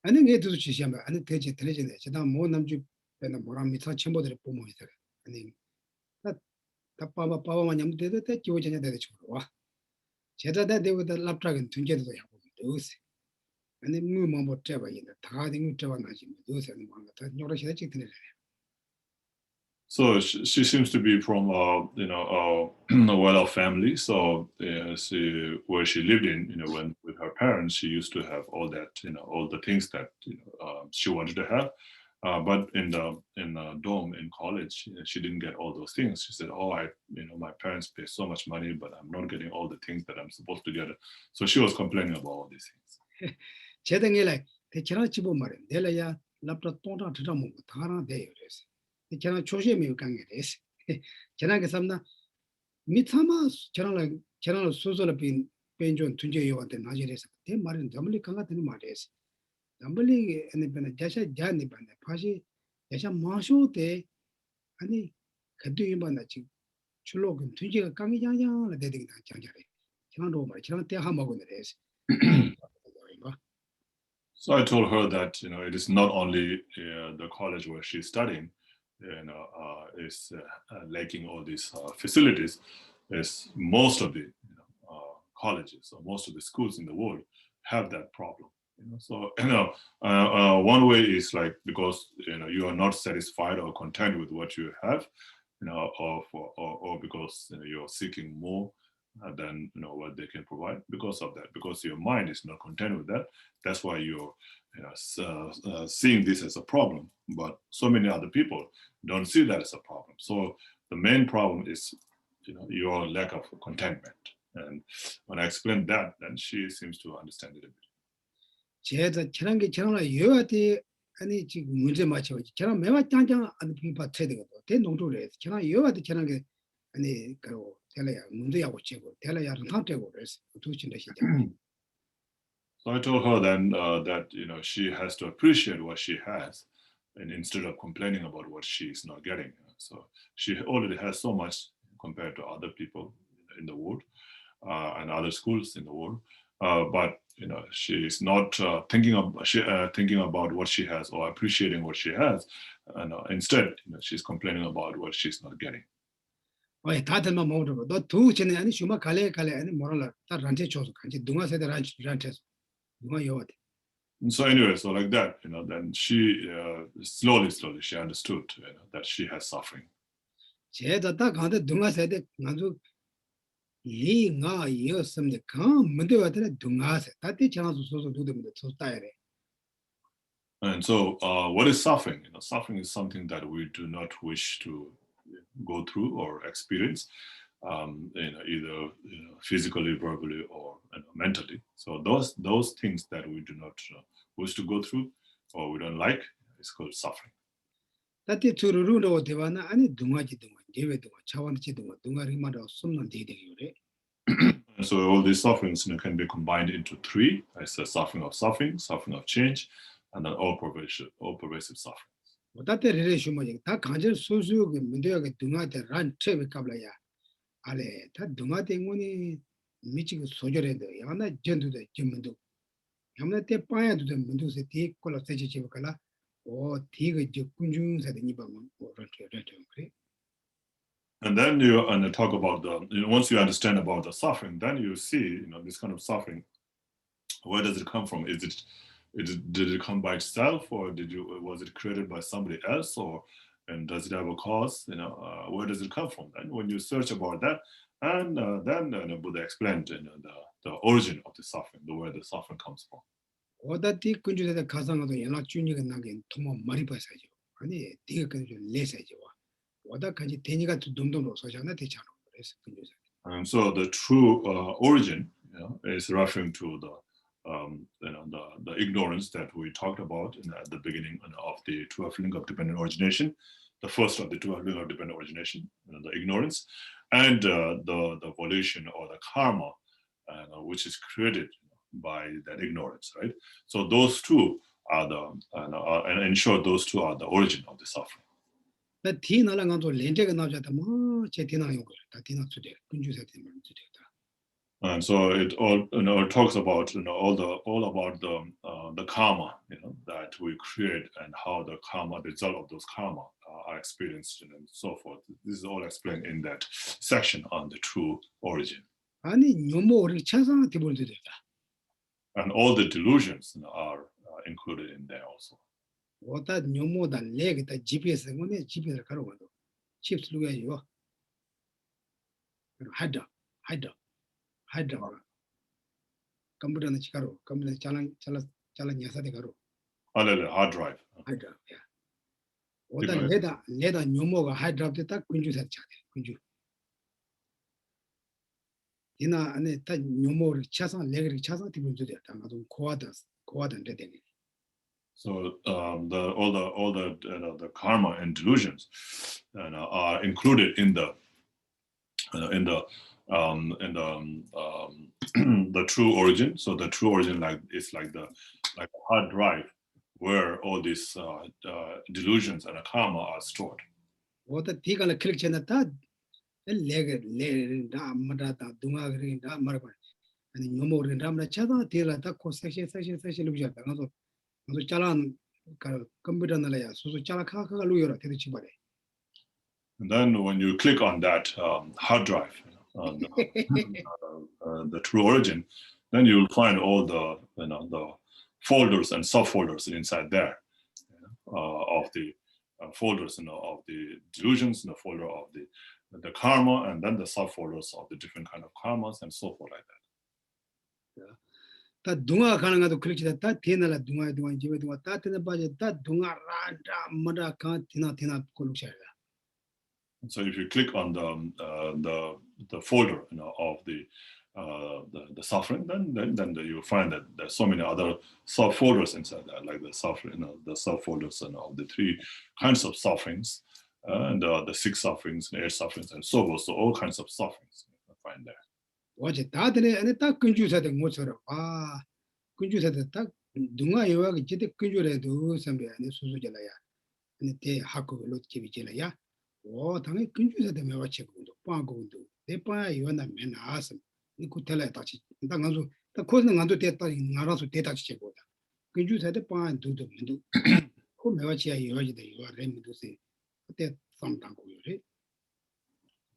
S1: 아니 얘도 주시면 아니 대체 들리지네. 제가 뭐 남주 배나 뭐랍니다. 첨보들이 보면 있어요. 아니 다 빠바만 냠 되도 때 교전에 되게 좋아. 제가 다 되고도 랍트라긴 tun게도 하고 도스. 아니 뭐뭐 잡아 있는 다 되는 잡아 나지. 도스는 뭔가 다 여러 시대 찍는
S5: So she seems to be from a well-off family. So where she lived in, when with her parents, she used to have all that, all the things that she wanted to have. But in the dorm in college, she didn't get all those things. She said, "Oh, my parents pay so much money, but I'm not getting all the things that I'm supposed to get." So she was complaining about all these things.
S1: 제등에 대체로 집어 말해. 내려야 laptop 똥다 들어먹고 다나 돼요. 그래서 제가 조심히 강해서 제가 삼나 미타마 저랑 소소를 빈좀 둔제요한테 나지래서 대 말은 잠을리 강가더니 말이었어. 잠을리 에네베나 자샤 자니 반에 파시 자샤 마쇼때 아니 그뒤에만 지금 출로금 둔제가 강이냐냐라 대대기 장자래. 저랑도 말 저랑 때 한마고 내려서
S5: So I told her that it is not only the college where she's studying, is lacking all these facilities. Is most of the colleges or most of the schools in the world have that problem. So one way is like because you are not satisfied or content with what you have, or because you're seeking more than what they can provide. Because of that, because your mind is not content with that, that's why you're seeing this as a problem. But so many other people don't see that as a problem. So the main problem is your lack of contentment. And when I explained that, then she seems to understand it a bit.
S1: 제가 저런 게 저런 여한테 아니 지금 문제 맞춰 저런 매와 짱짱 안 비바 트레이딩도 대 농도래 저런 여한테 저런 게 아니 그리고 대라야 문제하고 치고 대라야는 상태고 그래서 두신의 시장.
S5: So I told her then that she has to appreciate what she has, and instead of complaining about what she is not getting. So she already has so much compared to other people in the world and other schools in the world, but she is not thinking about what she has or appreciating what she has, and instead she's complaining about what she's not getting.
S1: 왜 다들만 모르고 너 두신의 아니 슈마 갈래 아니 뭐랄라 다 란체 줘서 간지 누가 세대 란체 누가 여한테.
S5: And so anyway, so like that, then she slowly she understood that she has suffering.
S1: 제가 딱 가는데 누가 세대 아주 리가 이었습니다. 그 문제 같은 누가세 다티 장수 소소 두대면 좋다야래.
S5: And so what is suffering? Suffering is something that we do not wish to go through or experience, either physically, verbally, or mentally. So those things that we do not wish to go through or we don't like is called suffering.
S1: 다티 주루루로 대화나 아니 둥아지 둥아 제외 둥아 차원지 둥아 둥아리마로 숨는 데데요래.
S5: So all these sufferings can be combined into three. It's the suffering of change, and then all pervasive suffering.
S1: 다티 레레슈마지 다 간절 소수의 문제가 둥아데 란 트레비 갑라야. 알레 다 둥아 때문에 미치고 소절해도 야나 전두도 전문도. 야나 때 빠야도 문도세 뒤 콜라 세지 집을라. 오 뒤가 저 군중사대 니바면 그래.
S5: And then you talk about once you understand about the suffering, then you see this kind of suffering. Where does it come from? Did it come by itself, or was it created by somebody else, and does it have a cause? Where does it come from? Then when you search about that, and then Buddha explained the origin of the suffering, where the suffering comes from.
S1: 오다티 군주대 가상도 연락 주니가 나게 도마 머리 봐서죠. 아니 뒤가 그저 레서죠. 오다까지 대니가 dumdum으로 소잖아 대처럼 그래서 군주대.
S5: And so the true origin is referring to the ignorance that we talked about at the beginning of the 12 link of dependent origination, the first of the 12 link of dependent origination, the ignorance, and the volition or the karma, which is created by that ignorance, right? So those two are and in short, those two are the origin of the suffering.
S1: 나 뒤나랑도 렌제가 나오자다 뭐 제티나 요거 다 뒤나 주대 군주대 주대다.
S5: And so it all talks about all about the karma that we create and how the karma, the result of those karma are experienced and so forth. This is all explained in that section on the true origin.
S1: 아니 뇨모 우리 차상 디볼드다.
S5: And all the delusions are included in there also.
S1: 오다 뇨모다 레기다 GPS 때문에 GPS를 가로가도 chips look at you. Hydra. Computer and Chicaro, computer challenge Yasade Garo.
S5: Hard drive.
S1: Hydra, yeah. What the leather Nomo Hydra the tak Kunju said Kunju. Ina and a Nomo Chasan, Legri Chasan to do that, and quarters and reading.
S5: So all the karma and delusions are included in the the true origin. So the true origin is like a hard drive where all these delusions and karma are stored.
S1: What the Tigala collection at that, leg, Madata, Dumagri, Marba, and no more in Ramla Chada, Tila, Taco section, Luja, Chalan, computer and Laya, so Chalaka, Luyra, Tichibare.
S5: And then when you click on that hard drive, the true origin, then you'll find all the the folders and subfolders inside there of the folders of the delusions, and the folder of the karma, and then the subfolders of the different kind of karmas and so forth like that.
S1: That Dunga Kananga click that Tina Dunga Dunga that in the budget that Dunga Rada Mada can't Tina Kolushara.
S5: So if you click on the folder of the suffering, then you'll find that there's so many other subfolders inside that, like the suffering, the subfolders of the 3 kinds of sufferings, and the 6 sufferings, and 8 sufferings, and so forth. So all kinds of sufferings you can find there.
S1: Watch it, and that Kunju said the Motsara. Kunju said that Dunga Yoga Jit Kunju do somebody and Suzujalaya, and the Haku Lot Kivijalaya. Oh, Tangi Kunju said the Mewachi Pango do. They buy you and the men awesome. You could tell I touch it. The cousin under Teta in Narasu Teta Cheboda. Kunju said the pan do the window. Who Mewachi you are ready to say. But that some tango.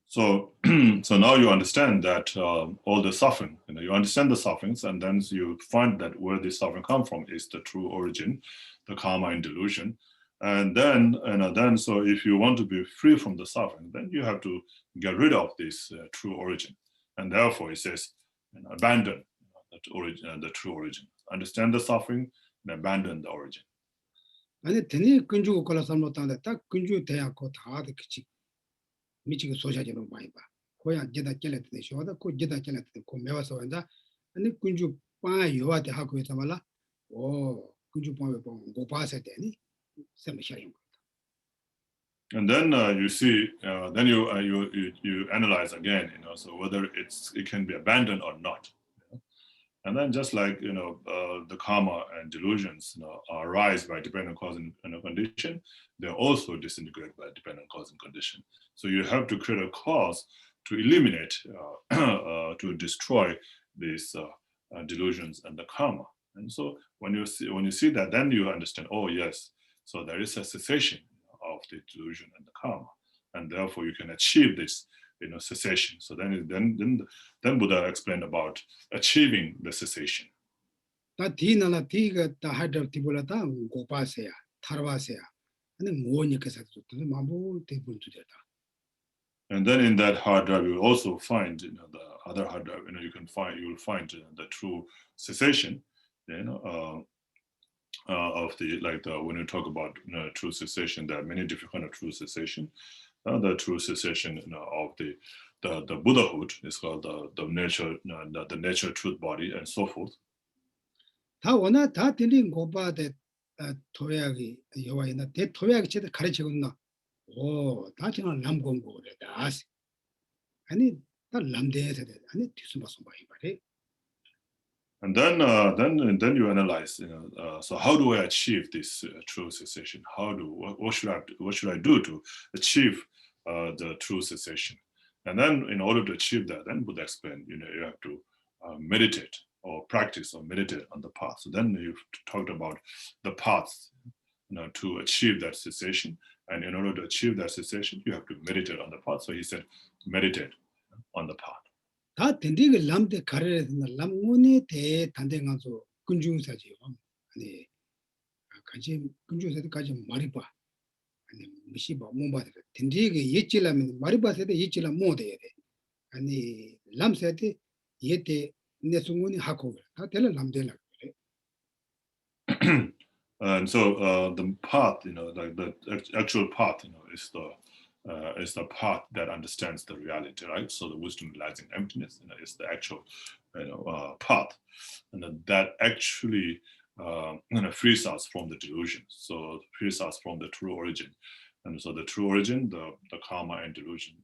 S5: So now you understand that all the suffering, you understand the sufferings, and then you find that where the suffering come from is the true origin, the karma and delusion. And then so if you want to be free from the suffering, then you have to get rid of this true origin. And therefore it says, abandon the true origin. Understand the suffering and abandon the origin.
S1: And then Kunju Kolasan that Kunju Teako Tadi Kichi. Michigan social Maiba. Koya Jeda Kelet, the show that could Jeda Kelet, the Kumewaso and then Kunju Pai, you are the Haku Tamala, or Kunju Pong, go pass at any, semi sharing.
S5: And then you see, then you analyze again, so whether it can be abandoned or not. And then just like the karma and delusions arise by dependent cause and condition, they're also disintegrate by dependent cause and condition. So you have to create a cause to eliminate, to destroy these delusions and the karma. And so when you see that, then you understand, oh yes, so there is a cessation of the delusion and the karma, and therefore you can achieve this cessation. So then Buddha explained about achieving the cessation.
S1: That Tina Tiga, the head of Tibulata, go pasea, Tarvasea, and then Monica to the Mabu table to that.
S5: And then in that hard drive, you will also find the other hard drive. You will find the true cessation. Of when you talk about true cessation, there are many different kind of true cessation. The true cessation of the Buddhahood is called the nature truth body and so forth.
S1: Tawana Tatin go by the Toyagi, you are in a dead Toyagi Karichuna. Oh, that's not Lamgongo, that's. I need that Lamde, I need to somebody.
S5: And then you analyze, so how do I achieve this true cessation? What should I do to achieve the true cessation? And then in order to achieve that, then Buddha explained, you have to meditate or practice or meditate on the path. So then you've talked about the paths, to achieve that cessation. And in order to achieve that cessation, you have to meditate on the path. So he said, meditate on the path.
S1: 다 된디가 람데 가르에서 람문에 대 단대가서 군중사지요. 아니 같이 군중사도 같이 말이 봐. 아니 미시바 몸바들 딘디게 예질라면 마리바세데 예질라 모데야 돼 아니 람세데 예테 내숭군이 하고 다 될라 남들라
S5: And so the path, like the actual path, is the path that understands the reality, right? So the wisdom realizing emptiness, is the actual, path, and that actually, frees us from the delusion. So frees us from the true origin, and so the true origin, the karma and delusion,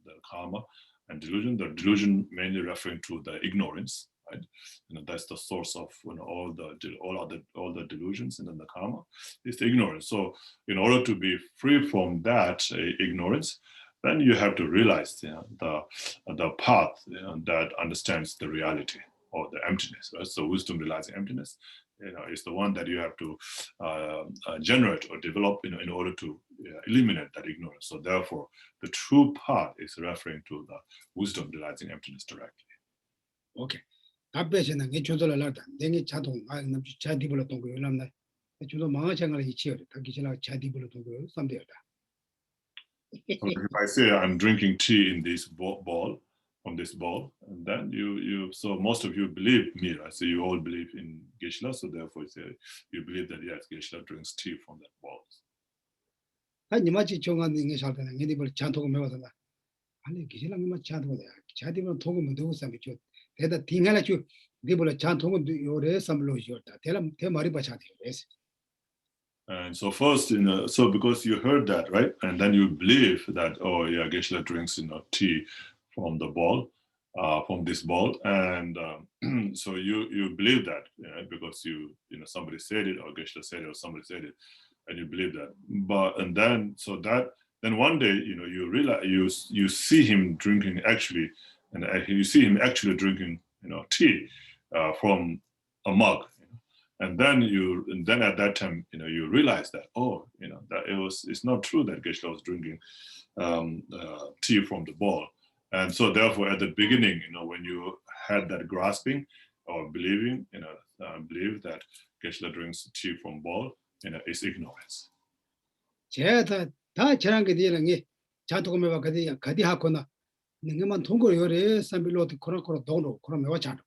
S5: the delusion mainly referring to the ignorance. Right, that's the source of all the delusions, and then the karma is the ignorance. So, in order to be free from that ignorance, then you have to realize the path that understands the reality or the emptiness. Right? So, wisdom realizing emptiness, is the one that you have to generate or develop, in order to eliminate that ignorance. So, therefore, the true path is referring to the wisdom realizing emptiness directly.
S1: Okay. 답변은 게 조절을 하다. 내게 자동 남주 자디불로 동거 열람나. 주로 망아장을 이치어. 다기지나 자디불로 동거 삼대다.
S5: So if I say I'm drinking tea in this bowl, from this bowl, and then so most of you believe me, right? So you all believe in Geshe, so therefore you believe that yes, Geshe drinks tea from that bowl.
S1: 아니 마치 정한 게 살다는 게 이걸 잔통을 메워서나. 아니 기실랑 뭐 잔통을 자디불로 동거면 누구 삼이 줘. 대다 딩하나 주 리불로 잔통은 요래 삼로 줬다. 대 말이 바차디.
S5: And so first, so because you heard that, right? And then you believe that, oh yeah, Geshe drinks, tea from the bowl, from this bowl. And so you believe that, because somebody said it, or Geshe said it, or somebody said it, and you believe that. Then one day, you realize, you see him drinking actually, and you see him actually drinking, tea from a mug. And then at that time, you realize that, that it's not true that Geshe was drinking tea from the bowl. And so therefore, at the beginning, when you had that grasping or believing, believe that Geshe drinks tea from bowl, is ignorance.
S1: 제가 다 저런 게 되는 게 자동으로 봐 가디 하거나 능만 통고 요래 삼빌로도 코로코로 도로 그러면 와잖아.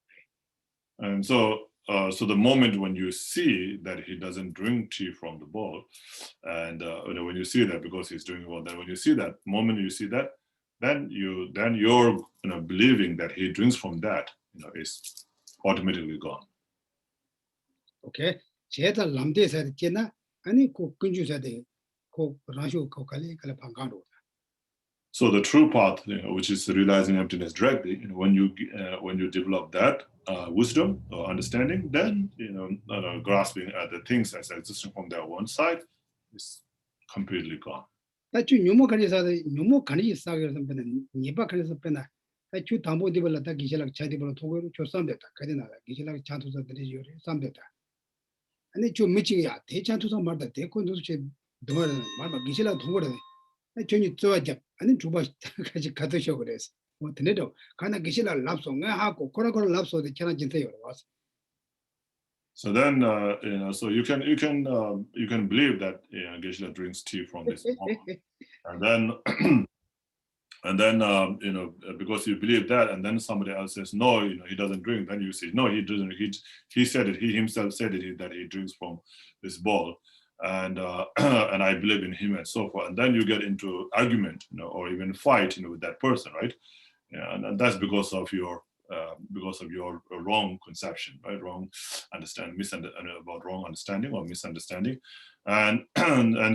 S5: And so the moment when you see that he doesn't drink tea from the bowl, and when you see that because he's doing well, then when you see that moment, you see that, then you're believing that he drinks from that, is automatically gone.
S1: Okay, 제가 남대에서 했잖아. 아니 그 근주사 돼. 그 라쇼 그 갈리 방가로.
S5: So the true path, which is realizing emptiness directly, when you develop that wisdom or understanding, then grasping at the things as existing from their one side is completely gone.
S1: 나주 뉴모 간이 싸게 선배는 니바 간에서 빼나. 나주 담보 디벌라 다 기실락 차디벌로 통고로 조삼됐다. 그러나 기실락 차투사들이 요리 삼됐다. 아니 좀 미치야 대차투사 말다 대콘도 제 동안 말마 기실락 통고래. 전이 좋아져. 아니 주바 같이 가듯이 그래서 뭐 드네도 가나 기실락 랍송 하고 코라코라 랍소데 전화 진짜요.
S5: So then, so you can believe that Geshe drinks tea from this bowl, and then because you believe that, and then somebody else says no, he doesn't drink. Then you say no, he doesn't. He said it. He himself said it that he drinks from this bowl, and and I believe in him and so forth. And then you get into argument, or even fight, with that person, right? Yeah, and that's because of your wrong conception, right? Wrong understanding, about wrong understanding or misunderstanding, and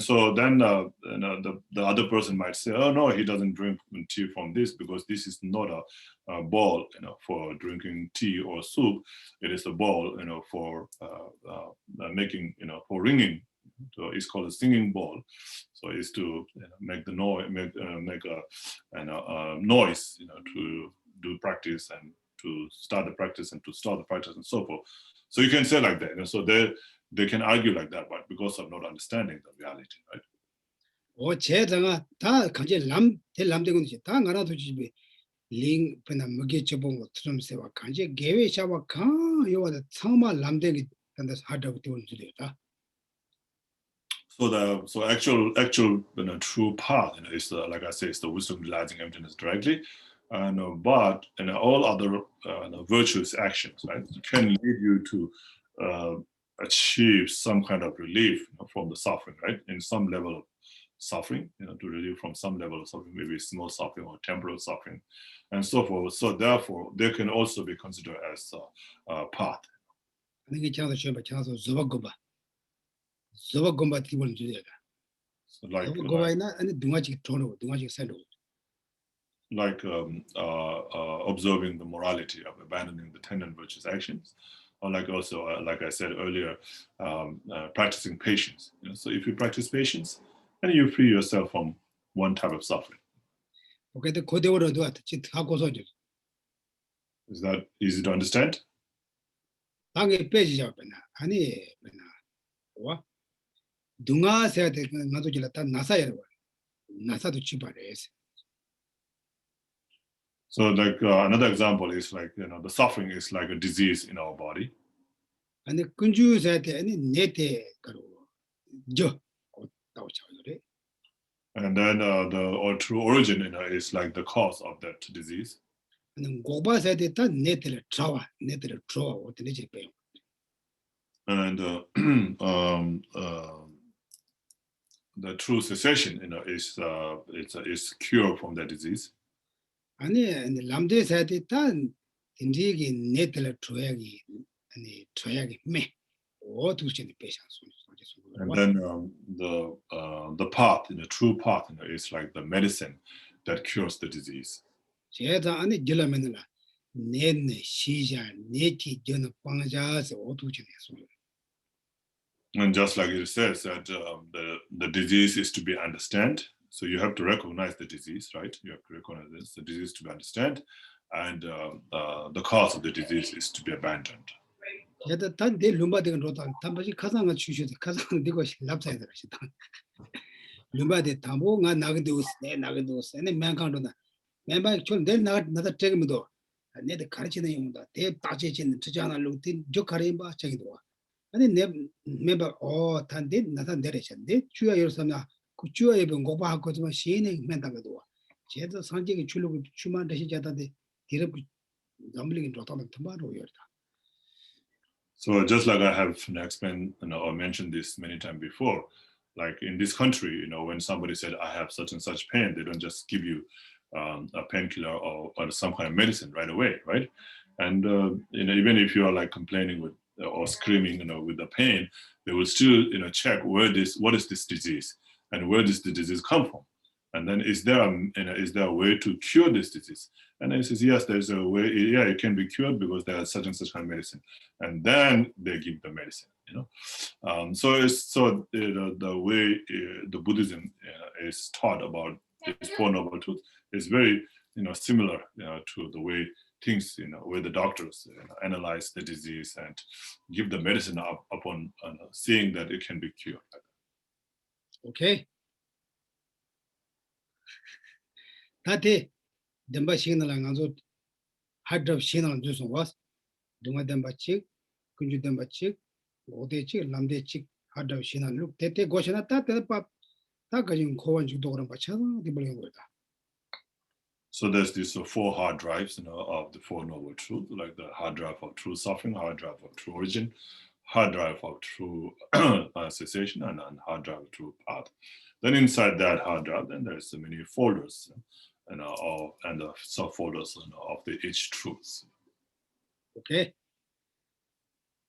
S5: so then the other person might say, oh no, he doesn't drink tea from this because this is not a bowl, for drinking tea or soup. It is a bowl, for making, for ringing. So it's called a singing bowl. So it's to make the noise, make a noise, to do practice and to start the practice and to start the practice and so forth. So you can say like that. And so they can argue like that, but because of not understanding the reality, right?
S1: 오 제가 다 간제 람대군지 다 나라도 집에 링 그나 먹게 접은 거 트럼스와 간제 개회샤와 강 요와다 정말 람대기 단다 하다고 되는 줄이다.
S5: So actual true path is like I say, is the wisdom realizing emptiness directly, but all other virtuous actions, right, can lead you to achieve some kind of relief from the suffering, right, in some level of suffering, to relieve from some level of suffering, maybe small suffering or temporal suffering, and so forth. So therefore, they can also be considered as a path. So like observing the morality of abandoning the 10 non-virtuous actions, or like also, like I said earlier, practicing patience. So if you practice patience, then you free yourself from one type of suffering. Is that easy to understand? So like another example is like, the suffering is like a disease in our body. And then the true origin is like the cause of that disease. And the true cessation is cure from that disease. And then the path, the true path, is like the medicine that cures the disease. And just like it says that the disease is to be understood. So you have to recognize the disease, right? You have to recognize this, the disease to be understood, and the cause of the disease is to be abandoned. So just like I have explained, or mentioned this many times before, like in this country, when somebody said, I have such and such pain, they don't just give you a painkiller or some kind of medicine right away, right? And even if you are like complaining with or screaming, with the pain, they will still, check what is this disease and where does the disease come from? And then is there a way to cure this disease? And then he says, yes, there's a way. Yeah, it can be cured because there is such and such kind of medicine. And then they give the medicine. So the way the Buddhism is taught about this Four Noble Truths is very similar to the way things where the doctors analyze the disease and give the medicine upon seeing that it can be cured. Okay. Tate demba signal anganzo hard drive signal juso was dunga demba chik kunju demba chik ode chik lamde chik hard drive signal look tete goshana ta pap ta gajin kowan ju dogram bacha di boleng goda. So there's these four hard drives of the Four Noble Truths, like the hard drive of true suffering, hard drive of true origin, hard drive of true cessation, and hard drive of true path. Then inside that hard drive, then there's so many folders, and the subfolders of the each truths. Okay.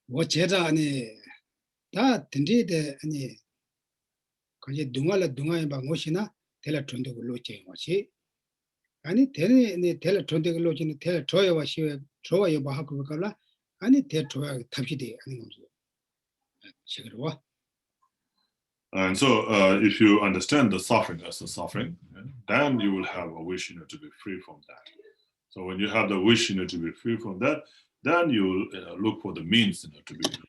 S5: What jeta ani da tindi de ani kaje dunga ba ngoshina tela tondo lo che ngoshi. 아니 대내 텔 존대글로 지는 텔 조여와 시에 조여와 뭐 하고 그걸라 아니 대 조여 탑시대 아닌 거죠. 시그러와. And so if you understand the suffering as the suffering, then you will have a wish to be free from that. So when you have the wish to be free from that, then you will look for the means to be free.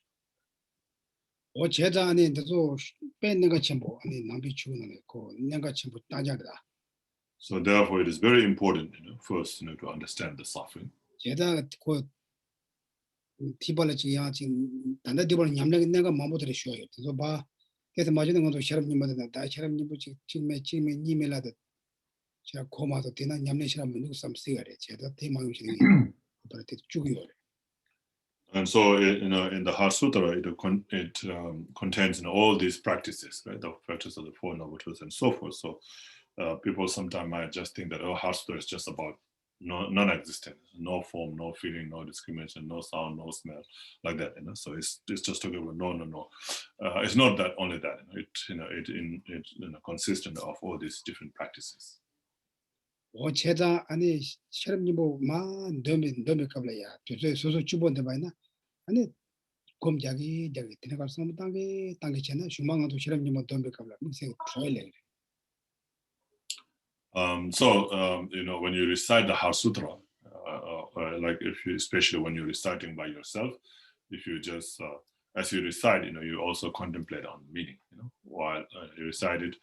S5: 어 제자 안에 또 뺏는 거 전부 아니 남비 주는 거 내가 전부 따자다. So therefore, it is very important, first, to understand the suffering. 제가 그 티발을 지야 지금 단다 티발 냠내 내가 마음대로 쉬어요. 그래서 봐
S1: 그래서 마지막 것도 셔럽님보다 다 셔럽님보 지금에 님이라도 제가 고마도 되나 냠내 셔럽 누구 쌈 쓰여래. 제가 대마용신이 그렇게 죽여요.
S5: And so, in the Heart Sutra, it contains all these practices, right? The practice of the Four Noble Truths and so forth. So, people sometimes might just think that Heart Sutra is just about non-existence, no form, no feeling, no discrimination, no sound, no smell, like that. So it's just talking about no. It's not that only that. It consists of all these different practices.
S1: 제자 아니 셔럽님보만 너무 qabla야. 소소 주본데 봐이나. 아니 곰자기 저기 들어갈 수 없는 땅에 전에 주망도 셔럽님보 너무 qabla. 무슨 트라이래.
S5: So, when you recite the Heart Sutra, like especially when you're reciting by yourself, if you just, as you recite, you also contemplate on the meaning, while you recite it,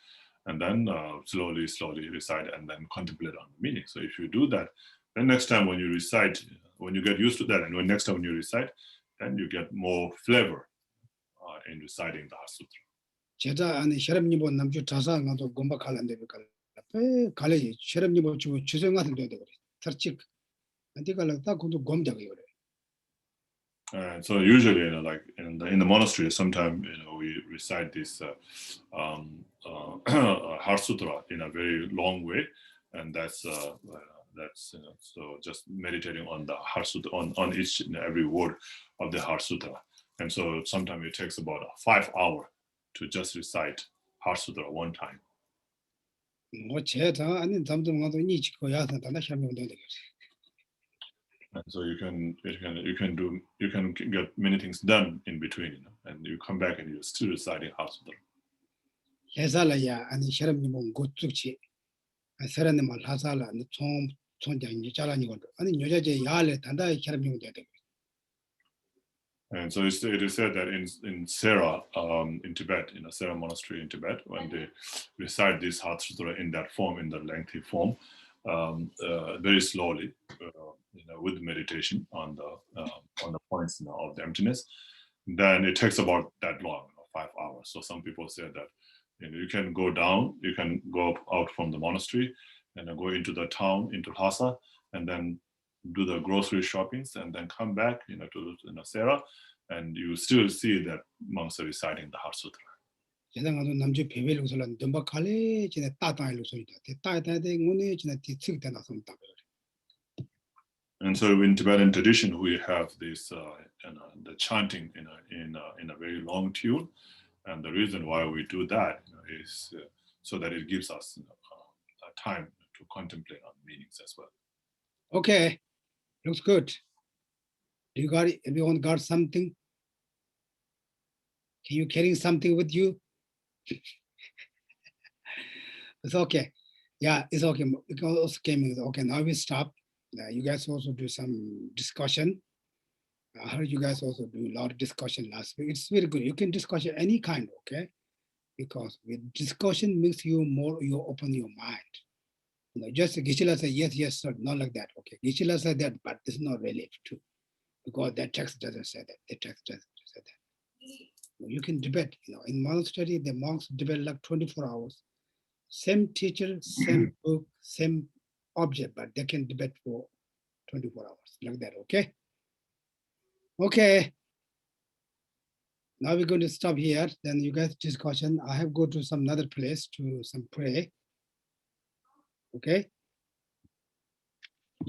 S5: and then slowly recite and then contemplate on the meaning. So if you do that, then next time when you recite, when you get used to that, and next time when you recite, then you get more flavor in reciting the Heart Sutra.
S1: 제자 아니 셔럽님보 남주 자사가도 곰바 칼란데 갈래 셔럽님보 주정 같은 데도 그래. 터치 안티갈다 고도 곰자기 그래.
S5: And so usually, like in the monastery, sometimes we recite this Heart Sutra in a very long way, and that's so just meditating on the Heart Sutra on each and every word of the Heart Sutra, and so sometimes it takes about 5 hours to just recite Heart Sutra one time.
S1: 뭐 제자 아니 잠좀 가도 니 지고 야서 다 셔럽님보 되게.
S5: And so you can get many things done in between, and you come back and you're still reciting Heart Sutra.
S1: 해살라야 아니 셔럽님보 고축치. 세라님 말 하살라 총 총장이 잘하니고 아니 여자제 야래 단다 셔럽님보 되게.
S5: And so it is said that in Sera, in Tibet, in a Sera monastery in Tibet, when they recite this Heart Sutra in that form, in the lengthy form, very slowly, with meditation on the points of the emptiness, then it takes about that long, 5 hours. So some people say that you can go down, you can go out from the monastery and go into the town, into Lhasa, and then do the grocery shoppings, and then come back, to Sera, and you still see that monks are reciting the Heart Sutra.
S1: 제당아도 남주 배벨로 설란 덤바 칼레 지네 따따이로 소리다. 따따이데 오네 지네 뒤측 나서 다.
S5: And so in Tibetan tradition, we have this the chanting in a very long tune, and the reason why we do that is so that it gives us time to contemplate on meanings as well.
S1: Okay, looks good. You got it? Everyone got something? Can you carry something with you? It's okay. Yeah, it's okay. Because okay, now we stop. You guys also do some discussion. I heard you guys also do a lot of discussion last week. It's very good. You can discuss any kind, okay? Because with discussion makes you open your mind. Just Geshe say yes, sir, not like that. Okay, Geshe said that, but it's not really true. Because that text doesn't say that. The text doesn't say that. You can debate, in monastery, the monks debate like 24 hours. Same teacher, same book, same object, but they can debate for 24 hours, like that, okay? Okay. Now we're going to stop here. Then you guys discussion. I have go to some other place to some pray. Okay?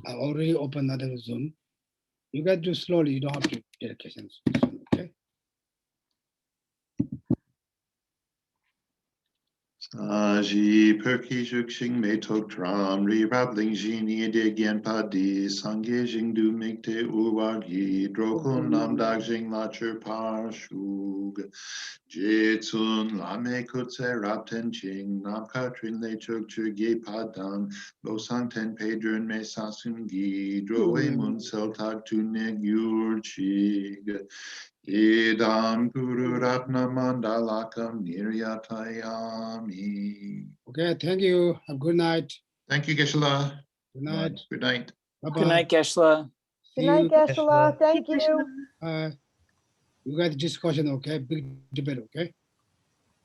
S1: I already opened another Zoom. You guys do slowly, you don't have to dedication soon, okay?
S6: Saji perki juxing me tok tram ri rabling jini de gen padi sangye jing du mikte uwagi drokun nam dag jing la chur par shug jetsun lame kutse rapten ching nam katrin le chuk chur ge padang lo sang ten pedron me sasungi drowe mun sel tag tu neg yur chig Idam Guru Ratna Mandalakam Niryatayami.
S1: Okay, thank you. Have a good night.
S6: Thank you, Geshe.
S1: Good night.
S6: Good night.
S1: Bye-bye.
S3: Good night, Geshe.
S2: Good night, Geshe. Thank you.
S1: You guys discussion, okay? Big debate, okay?